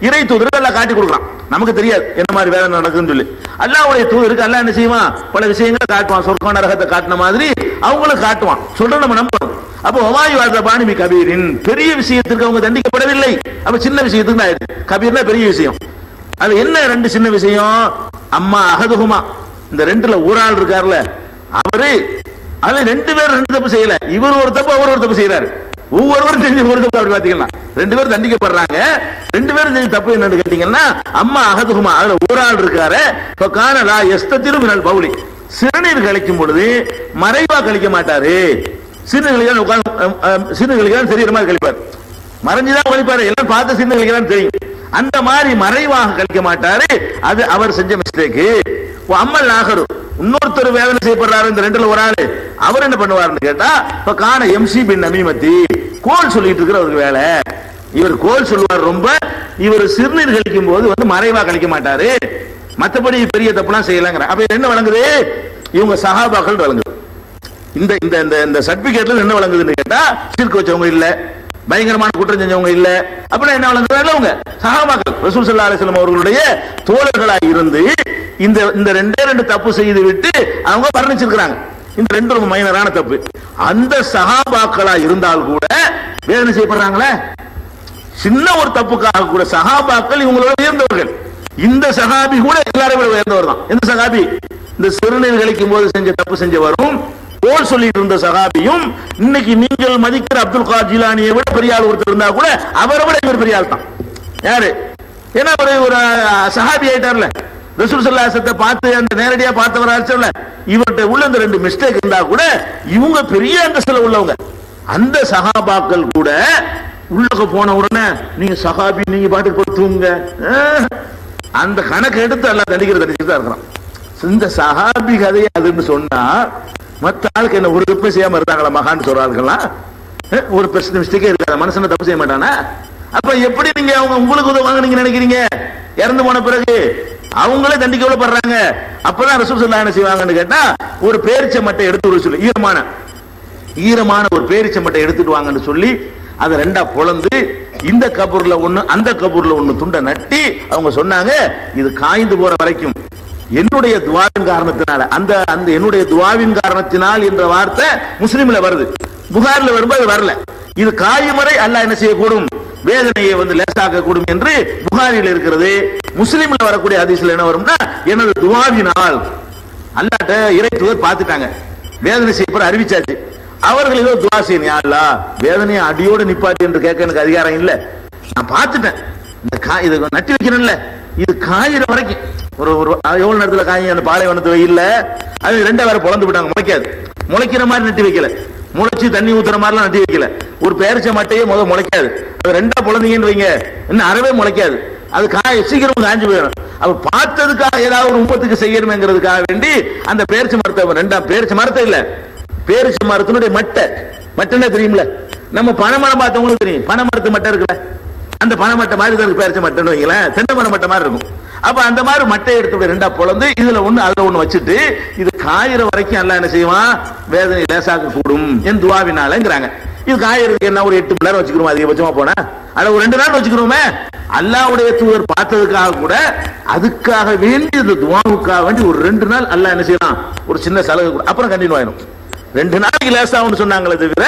Speaker 1: இறை தூதருக்கு எல்லாம் காட்டி கொடுக்குறான். நமக்கு தெரியாது என்ன மாதிரி வேதனை நடக்குதுன்னு சொல்லி. அல்லாஹ்வுடைய தூதருக்கு அல்லாஹ் என்ன செய்வான்? பல விஷயங்களை காட்டுவான். சொர்க்கம் நரகத்தை காட்டின மாதிரி அவங்களும் காட்டுவான். சொல்ற நம்ம நம்பணும். அப்போ ஒமாயு அஸபானி ஃபீ கபீரின், பெரிய விஷயத்திற்கு அவங்க தண்டிக்கப்படவில்லை. அப்ப சின்ன விஷயத்துக்கு தான் ஆயிடுச்சு. கபீர்னா பெரிய விஷயம். அது என்ன? ரெண்டு சின்ன விஷயம். அம்மா அஹதுஹுமா, இந்த ரெண்டுல ஒரு ஆள் இருக்காருல்ல, அவரு அது ரெண்டு பேரும் ரெண்டு தப்பு செய்யல, இவர் ஒரு தப்பு அவர் ஒரு தப்பு செய்யறாரு. ஒவ்வொருவரும் செஞ்ச ஒரு தப்பு. அப்படி பாத்தீங்கன்னா ரெண்டு பேரும் தண்டிக்கப்படுறாங்க. ரெண்டு பேரும் செஞ்ச தப்பு என்னன்னு கேட்டீங்கன்னா, அம்மா அகதுகுமா, அதுல ஒரு ஆள் இருக்காரு, கானலா எஸ்தத்திரு மினல் பவுலி, சிறுநீர் கழிக்கும் பொழுது மறைவா கழிக்க மாட்டாரு. சிறுநீர் உட்கார்ந்து சிறுநீர் தெரியுற மாதிரி கழிப்பாரு, மறைஞ்சுதான் கழிப்பாரு, எல்லாம் பார்த்து சிறுநீர் தெரியும். அந்த மாதிரி மறைவாக கழிக்க மாட்டாரு. அது அவர் செஞ்ச மிஸ்டேக்கு. அம்மல் ஆகரு, இன்னொருத்தர் வேதனை செய்யப்படுறாரு, இந்த ரெண்டுல ஒரு ஆளு, அவர் என்ன பண்ணுவாருன்னு கேட்டா, இப்ப காண எம்சி பின் நமீமத்தி, கோல் சொல்லிட்டு இருக்கிற அவருக்கு வேலை. இவர் கோல் சொல்லுவார் ரொம்ப. இவர் சிறுநீர் கழிக்கும் போது வந்து மறைவா கழிக்க மாட்டாரு, மற்றபடி பெரிய தப்புலாம் செய்யலாங்கிற. அப்ப என்ன வழங்குது? இவங்க சஹாபாக்கள் வழங்குது. இந்த இந்த இந்த சர்டிபிகேட்ல என்ன வழங்குதுன்னு கேட்டா, சிறுக்கு வச்சவங்க இல்ல, பயங்கரமான குற்றம் செஞ்சவங்க இல்ல, அப்படின்னா என்ன வழங்குறாங்க? அவங்க சஹாபாக்கள் ரசூல் ஸல்லல்லாஹு அலைஹி வஸல்லம் அவர்களுடைய தோழர்களாக இருந்து இந்த ரெண்டு தப்பு செய்து விட்டு அவங்க மரணிச்சிருக்கிறாங்க. இந்த ரெண்டு ரொம்ப மைனரான தப்பு. அந்த சஹாபாக்களா இருந்தால் கூட வேதனை செய்யப்படுறாங்களே, சின்ன ஒரு தப்புக்காக கூட சஹாபாக்கள் இவங்களோட உயர்ந்தவர்கள். இந்த சஹாபி கூட எல்லாரும் விட உயர்ந்தவர் தான். எந்த சஹாபி? இந்த சிறுநீர் கழிக்கும் போது செஞ்ச தப்பு செஞ்சவரும், போல் சொல்லிட்டு இருந்த சஹாபியும், இன்னைக்கு நீங்கள் மதிக்கிற அப்துல் காதர் ஜிலானியை விட பெரிய ஆள் ஒருத்தர் இருந்தா கூட அவரை விட இவர் பெரிய ஆள் தான். யாரு? ஏன்னா ஒரு சஹாபி ஆயிட்டார்ல, ரசூல் ஸல்லல்லாஹு அலைஹி வஸல்லம் பார்த்து அந்த நேரடியா பார்த்தவர் ஆச்சல்ல, இவர்கிட்ட உள்ள இந்த ரெண்டு மிஸ்டேக் இருந்தா கூட இவங்க பெரிய அந்தஸ்துல உள்ளவங்க. அந்த சஹாபாக்கள் கூட உள்ளக போன உடனே நீங்க சஹாபி, நீங்க பாட்டுக்கு கொடுத்துங்க, அந்த கணக்கு எடுத்து எல்லாம் தண்டிச்சுட்டு தான் இருக்கிறான். இந்த சஹாபி கதையை அதுன்னு சொன்னா மற்ற ஆளுக்கு என்ன ஒரு தப்பு செய்யாம இருந்தாங்களா? மகான்னு சொல்றாங்களா? ஒரு பிரச்சனை மிஸ்டேக்கே இருக்காது, மனுஷனை தப்பு செய்ய மாட்டானா? அப்ப எப்படி நீங்க அவங்க உங்களுக்கு உதவுவாங்க நீங்க நினைக்கிறீங்க? இறந்து போன பிறகு அவங்களே தண்டிக்கப்படுறாங்க. அப்பதான் ரசூல் ஸல்லல்லாஹு அலைஹி வஸல்லம் என்ன செய்வாங்கன்னு கேட்டா, ஒரு பேரிச்சை மட்டை எடுத்து வர சொல்லி, ஈரமான ஒரு பேரிச்சை மட்டை எடுத்துட்டு வாங்கன்னு சொல்லி அதை ரெண்டா பொளந்து இந்த கபூர்ல ஒண்ணு அந்த கபூர்ல ஒண்ணு துண்டை நட்டி அவங்க சொன்னாங்க, இது காய்ந்து போற வரைக்கும் என்னுடைய துவாவின் காரணத்தினால, அந்த அந்த என்னுடைய துவாவின் காரணத்தினால் என்ற வார்த்தை முஸ்லிம்ல வருது, புகார்ல வரும்போது வரல. இது காயும் வரை அல்லாஹ் என்ன செய்யக்கூடும்? வேதனையை வந்து லேசாக்க கூடும் என்று புகாரில் இருக்கிறது. முஸ்லிம்ல வரக்கூடிய ஹதீஸ்ல என்ன வரும்னா, எனது துவாவினால் அல்லாஹ்ட்ட இறை தூதர் பார்த்துட்டாங்க, வேதனை செய்ய அறிவிச்சாச்சு, அவர்கள் ஏதோ துவா செய்யணும், யா அல்லாஹ் வேதனையை அடியோடு நிப்பாட்டி என்று கேட்க எனக்கு அதிகாரம் இல்ல, நான் பார்த்துட்டேன், இந்த இது நட்டி வைக்கணும்ல, இது காயிற வரைக்கும் ஒரு எவ்வளவு நேரத்தில் காய், அந்த பாலைவனத்து வெயில்ல அது ரெண்டா வேற பொழந்து விட்டாங்க, முளைக்காது, முளைக்கிற மாதிரி நட்டி வைக்கல, முளைச்சு தண்ணி ஊத்துற மாதிரிலாம் நட்டி வைக்கல. ஒரு பேரிச்ச மட்டையே முதல் முளைக்காது, அது ரெண்டா பொழந்தீங்கன்னு வைங்க, இன்னும் அறவே முளைக்காது, அது சீக்கிரம் காஞ்சு போயிடும். அப்ப பார்த்ததுக்காக ஏதாவது ஒரு உப்பத்துக்கு செய்யணுங்கிறதுக்காக வேண்டி அந்த பேரிச்ச மரத்தை, ரெண்டா பேரிச்ச மரத்தை இல்ல, பேரிச்ச மரத்தினுடைய மட்டைன்னா தெரியும்ல, நம்ம பனைமரம் பார்த்தவங்களுக்கு தெரியும், பனை மரத்து மட்டை இருக்குல்ல, அந்த பனை மட்டை மாதிரி தான் பேரிச்ச மட்டைன்னு வைங்களேன், தென்னை மரம் மட்டை மாதிரி இருக்கும். அப்ப அந்த மாதிரி மட்டையை எடுத்து ரெண்டா பொளந்து இதுல ஒண்ணு அதுல ஒண்ணு வச்சுட்டு இது காயிற வரைக்கும் அல்லாஹ் என்ன செய்வான்? வேதனை லேசாக்க கூடும் என் துவாவினாலங்கிறாங்க. இது காயிறதுக்கு என்ன ஒரு 8 மணி நேரம் வச்சுக்கிறோம் அதிகபட்சமா போனா, அதை ஒரு 2 நாள் வச்சுக்கிறோமே. அல்லாஹ்வுடைய தூதர் பார்த்ததுக்காக கூட அதுக்காக வேண்டி இந்த துவாவுக்காக வேண்டி ஒரு 2 நாள் அல்லாஹ் என்ன செய்யலாம்? ஒரு சின்ன சலுகை கூட, அப்புறம் கண்டினியூ ஆயிடும். 2 நாளைக்கு லேசாகும்னு சொன்னாங்களே தவிர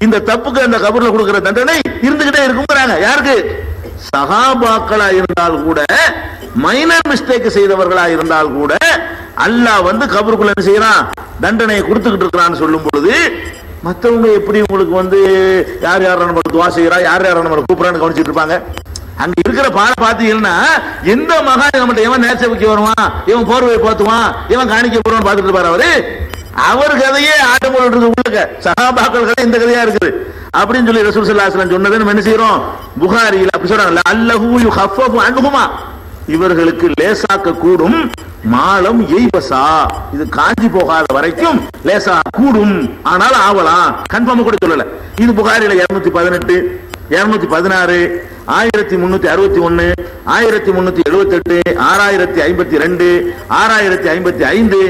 Speaker 1: இந்த தப்புக்கு அந்த கபூர்ல கொடுக்கிற தண்டனை இருந்துகிட்டே இருக்குங்கிறாங்க. யாருக்கு? சஹாபாக்களா இருந்தால் கூட, மைனர் மிஸ்டேக் செய்தவர்களா இருந்தால் கூட அல்லாஹ் வந்து கபருக்குள்ள என்ன செய்யறான்? தண்டனையை கொடுத்துக்கிட்டு இருக்கிறான்னு சொல்லும் பொழுது மற்றவங்க எப்படி உங்களுக்கு வந்து யார் நம்ம துவா செய்யறா, யார் நம்ம கூப்பிடறான்னு கவனிச்சுட்டு இருப்பாங்க. அங்க இருக்கிற பாட பாத்தீங்கன்னா எந்த மகான் நம்மகிட்ட எவன் நேர்ச்சை வைக்க வருவான், இவன் போர்வையை போத்துவான், இவன் காணிக்க போடுவான்னு பாத்துட்டு இருப்பாரு. அவர் கதையே ஆட்டம் போட்டு உள்ள சஹாபாக்கள் கதை இந்த கதையா இருக்குது அப்படின்னு சொல்லி ரசூல் ஸல்லல்லாஹு அலைஹி வஸல்லம் சொன்னதை நம்ம என்ன செய்யறோம்? புகாரியில் அப்படி சொல்றாங்க, அல்லஹு யுஹஃபஃபு அன்ஹுமா, இவர்களுக்கு லேசாக்க கூடும், மாலம் எய்பசா, இது காஞ்சி போகாத வரைக்கும் லேசா கூடும், ஆனால் ஆவலாம், கன்ஃபார்ம் கூட சொல்லல. இது புகாரில 218, 216, 1361, 1378, 6052, 6055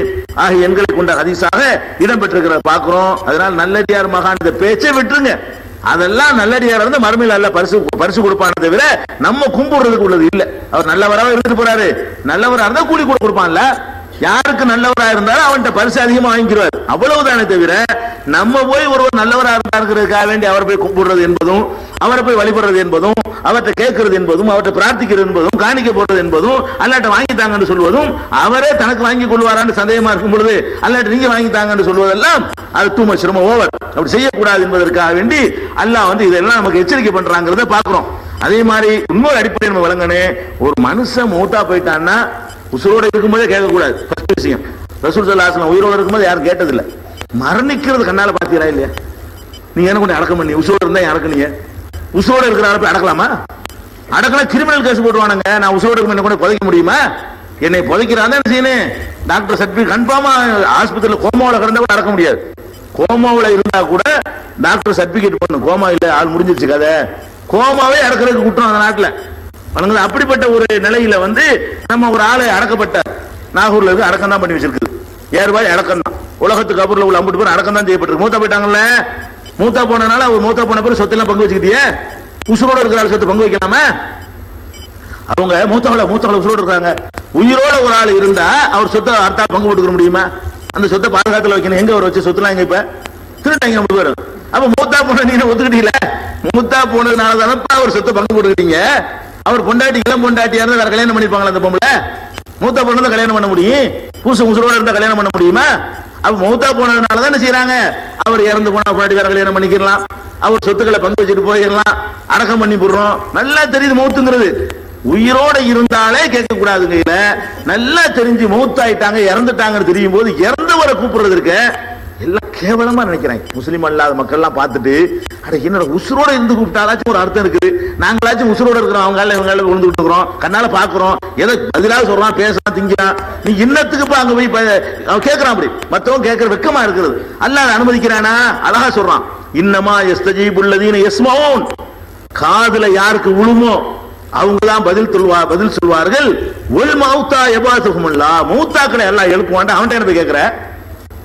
Speaker 1: ஆகிய எண்களை கொண்ட ஹதீஸாக இடம்பெற்றிருக்கிறத பார்க்கிறோம். அதனால நல்லடியார் மகான் இந்த பேச்சை விட்டுருங்க, அதெல்லாம் நல்லடியார் வந்து மறுமையில் அல்ல பரிசு கொடுப்பானே தவிர நம்ம கும்பிடுறதுக்கு உள்ளது இல்ல. அவர் நல்லவராக இருந்துட்டு போறாரு, நல்லவரா இருந்தா கூலி கூட கொடுப்பான்ல, யாருக்கு நல்லவரா இருந்தாலும் அவன்கிட்ட பரிசு அதிகமா வாங்கிக்கிறார், அவ்வளவுதானே தவிர நம்ம போய் ஒருவர் நல்லவரா இருந்தாருக்காக வேண்டி அவரை போய் கும்பிடுறது என்பதும், அவரை போய் வழிபடுறது என்பதும், அவர்கிட்ட கேட்கறது என்பதும், அவர்கிட்ட பிரார்த்திக்கிறது என்பதும், காணிக்க போடுறது என்பதும், அல்லாட்ட வாங்கித்தாங்கன்னு சொல்வதும், அவரே தனக்கு வாங்கி கொள்வாரான்னு சந்தேகமா இருக்கும் பொழுது அல்லாட்ட நீங்க வாங்கித்தாங்கன்னு சொல்வதெல்லாம் அது தூ மச் ரொம்ப ஓவர். அப்படி செய்யக்கூடாது என்பதற்காக வேண்டி அல்லாஹ் வந்து இதெல்லாம் நமக்கு எச்சரிக்கை பண்றாங்கிறத பாக்குறோம். அதே மாதிரி இன்னொரு அடிப்படை நம்ம விளங்கணும், ஒரு மனுஷன் மூத்தா போயிட்டான்னா உசுரோட இருக்கும்போதே கேட்கக்கூடாது. ஃபர்ஸ்ட் விஷயம், ரசூல் ஸல்லல்லாஹு அலைஹி வஸல்லம் உயிரோட இருக்கும்போது யாரும் கேட்டதில்லை. மரணிக்கிறது கண்ணால பாத்தீங்களா இல்லையா? நீங்க என்ன கொஞ்சம் அடக்கம் பண்ணி உசுரோட இருந்தா அடக்குனீங்க, உசுரோட இருக்கிற போய் அடக்கலாமா? அடக்கலாம் கிரிமினல் கேஸ் போட்டுவானுங்க. நான் உசுரோட இருக்கும் என்ன கூட புதைக்க முடியுமா? என்னை புதைக்கிறான் என்ன செய்யணும்? டாக்டர் சர்டிபிகேட் கன்ஃபார்மா ஆஸ்பத்திரியில் கோமாவில் கிடந்தா கூட அடக்க முடியாது. கோமாவில் இருந்தா கூட டாக்டர் சர்டிபிகேட் பண்ணும், கோமா இல்ல ஆள் முடிஞ்சிருச்சு கதை, கோமாவே அடக்கிறதுக்கு குற்றம் அந்த நாட்டில். அப்படிப்பட்ட ஒரு நிலையில வந்து நம்ம ஒரு ஆளை அடக்கப்பட்டார், நாகூர்ல இருக்கு அடக்கம் தான் பண்ணி வச்சிருக்குது, ஏர்வாய் அடக்கம் தான். உலகத்துக்கு அப்புறம் உள்ள 50 பேர் அடக்கம் தான் செய்யப்பட்டிருக்கு. மூத்தா போயிட்டாங்கல்ல, மூத்தா போனனால அவர் மூத்தா போன பேர் சொத்தெல்லாம் பங்கு வச்சுக்கிட்டியே, உசுரோட இருக்கிற சொத்து பங்கு வைக்கலாமா? அவங்க மூத்தவள உசுரோட இருக்காங்க. உயிரோட ஒரு ஆள் இருந்தா அவர் சொத்தை அர்த்தா பங்கு போட்டுக்க முடியுமா? அந்த சொத்தை பாதுகாத்துல வைக்கணும். எங்க அவர் வச்சு சொத்துலாம் எங்க இப்ப திருட்டாங்க 50 பேர். அப்ப மூத்தா போன நீங்க ஒத்துக்கிட்டீங்களா? மூத்தா போனதுனால தானப்பா அவர் சொத்தை பங்கு போட்டுக்கிட்டீங்க. அவர் பொண்டாட்டி இளம் பொண்டாட்டியா இருந்தா வேற கல்யாணம் பண்ணிருப்பாங்களா? அந்த பொம்பளை மூத்தா போனதை கல்யாணம் பண்ண முடியும்? பூச உசுரோட இருந்தா கல்யாணம் பண்ண முடியுமா? அப்ப மூத்தா போனதுனால தானே செய்யறாங்க. அவர் இறந்து போனா பொண்டாட்டி வேற கல்யாணம் பண்ணிக்கலாம், அவர் சொத்துக்களை பங்கு வச்சுட்டு போயிடலாம், அடக்கம் பண்ணி போடுறோம். நல்லா தெரியுது மௌத்துங்கிறது. உயிரோட இருந்தாலே கேட்க கூடாதுங்க. நல்லா தெரிஞ்சு மௌத்தாயிட்டாங்க இறந்துட்டாங்கன்னு தெரியும் போது இறந்தவரை கூப்பிடுறது இருக்க எல்லாம் கேவலமா நினைக்கிறாங்க. முஸ்லீம் அல்லாத மக்கள் எல்லாம் பார்த்துட்டு என்னோட உசுரோட இருந்து கூப்பிட்டாலாச்சும் ஒரு அர்த்தம் இருக்குது, நாங்களாச்சும் உசுரோட இருக்கிறோம், அவங்க இவங்க விழுந்துட்டு இருக்கிறோம், கண்ணால பாக்குறோம், ஏதோ பதிலாக சொல்றான், பேசலாம், திங்கிறான். நீ இன்னத்துக்கு அங்க போய் அவன் கேட்கறான். அப்படி மத்தவங்க கேட்கற வெக்கமா இருக்கிறது. அல்லாஹ் அனுமதிக்கிறானா? அழகா சொல்றான், இன்னமா யஸ்தஜீபுல்லதீன யஸ்மஊன், காதுல யாருக்கு விழுமோ அவங்கதான் பதில் சொல்வார்கள். ஒல் மௌத்தா யபாசுஹுமுல்லா, மௌத்தாக்களை எல்லாம் எழுப்புவான்டா. அவன்கிட்ட என்ன போய் கேட்கிற?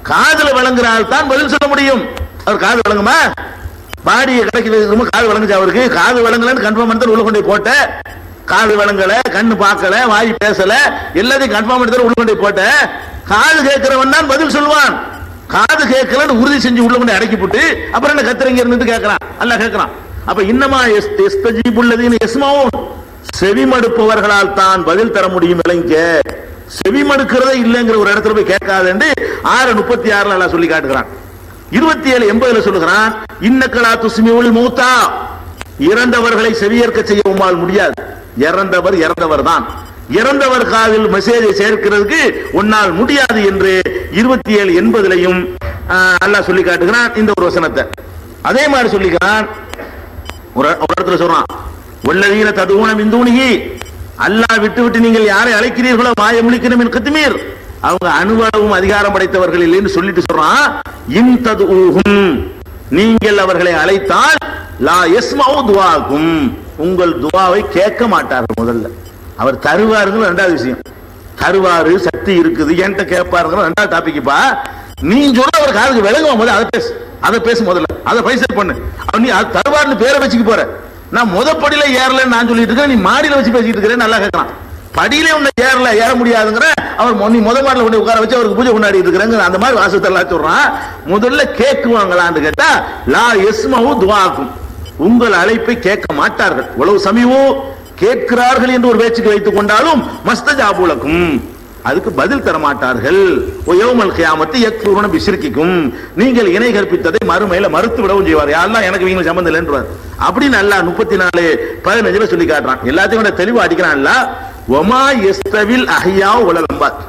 Speaker 1: காதுல வழங்குறால் தான் பதில் சொல்ல முடியும். அவர் காது வழங்குமா? பாடியை கிடைக்கிறது காது வழங்குச்சு. அவருக்கு காது வழங்கலன்னு கன்ஃபார்ம் பண்ணி உள்ள கொண்டு போட்ட, காது வழங்கல, கண்ணு பார்க்கல, வாய் பேசல, எல்லாத்தையும் கன்ஃபார்ம் பண்ணி உள்ள கொண்டு போட்ட. காது கேட்கிறவன் தான் பதில் சொல்வான். காது கேட்கலன்னு உறுதி செஞ்சு உள்ள கொண்டு அடக்கி போட்டு அப்புறம் என்ன கத்திரங்க இருந்து கேட்கறான். அல்லாஹ் கேட்கறான். அப்ப இன்னமா யஸ்தஜீபுல்லதீன யஸ்மஊன், செவிமடுப்பவர்களால் தான் பதில் தர முடியும். விளங்க, செவிமடுக்கிறதே இல்லைங்கிற ஒரு இடத்துல போய் கேட்காது என்று 6:36 அல்லாஹ் சொல்லி காட்டுகிறான். 27:80 சொல்லுகிறான், இன்னக்கலா துஸ்மிஉல் மௌத்தா, இறந்தவர்களை செவியேற்க செய்ய உம்மால் முடியாது. இறந்தவர் தான், இறந்தவர் காதில் மெசேஜை சேர்க்கிறதுக்கு உன்னால் முடியாது என்று 27:80 அல்லாஹ் சொல்லி காட்டுகிறான் இந்த ஒரு வசனத்தை. அதே மாதிரி சொல்லிக்கிறான் ஒரு இடத்துல சொல்றான், வல்லதீன ததுஊன மின் தூனிஹி, அல்லாஹ் விட்டு நீங்கள் யாரை அழைக்கிறீர்களோ மாயமுலிக்கின மின் கத்மீர், அவங்க அணுவளவும் அதிகாரம் படைத்தவர்கள் இல்லைன்னு சொல்லிட்டு சொல்றான். இன் ததுஊஹும், நீங்கள் அவர்களை அழைத்தால் லா யஸ்மஉ துஆக்கும், உங்கள் துஆவை கேட்க மாட்டார்கள். முதல்ல அவர் தருவாருங்க, ரெண்டாவது விஷயம். தருவாரு, சக்தி இருக்குது, என்கிட்ட கேட்பாருங்க, ரெண்டாவது டாபிக்ப்பா. நீ சொல்ல அவர் காதுக்கு விளங்குவோம், முதல்ல அதை பேசு முதல்ல, அதை பைசா பண்ணு. நீ அது தருவார்னு பேரை வச்சுக்க போற. நான் முதப்படியில ஏறலன்னு நான் சொல்லிட்டு இருக்கேன், நீ மாடியில வச்சு பேசிட்டு இருக்கிறேன். நல்லா கேட்கலாம். படியிலே உன்னை ஏற முடியாதுங்கிற அவர் நீ மாடியில கொண்டு உட்கார வச்சு அவருக்கு பூஜை கொண்டாடி இருக்கிறாங்க. அந்த மாதிரி வாசத்தெல்லாம் சொல்றான். முதல்ல கேட்குவாங்களான்னு கேட்டா லா யஸ்மஉ துஆக்கும், உங்கள் அழைப்பை கேட்க மாட்டார்கள். உளவு சமீவு, கேட்கிறார்கள் என்று ஒரு பேச்சுக்கு வைத்துக் கொண்டாலும் மஸ்தஜாபுலக்கும், அதுக்கு பதில் தர மாட்டார்கள். யௌமல் கியாமத்தி யக்ஃபுருன பிஷ்ரிக்கிக்கும், நீங்கள் இணை கற்பித்ததை மறுமையில மறுத்து விடவும் செய்வார். யாரெல்லாம் எனக்கு இவங்க சம்பந்தம் இல்லைன்றார். அப்படின்னு அல்லாஹ் 34:15 சொல்லி காட்டுறான். எல்லாத்தையும் தெளிவா அடிக்கிறான் அல்லாஹ். வமா யஸ்தவில் அஹ்யா வல் அம்வாத்,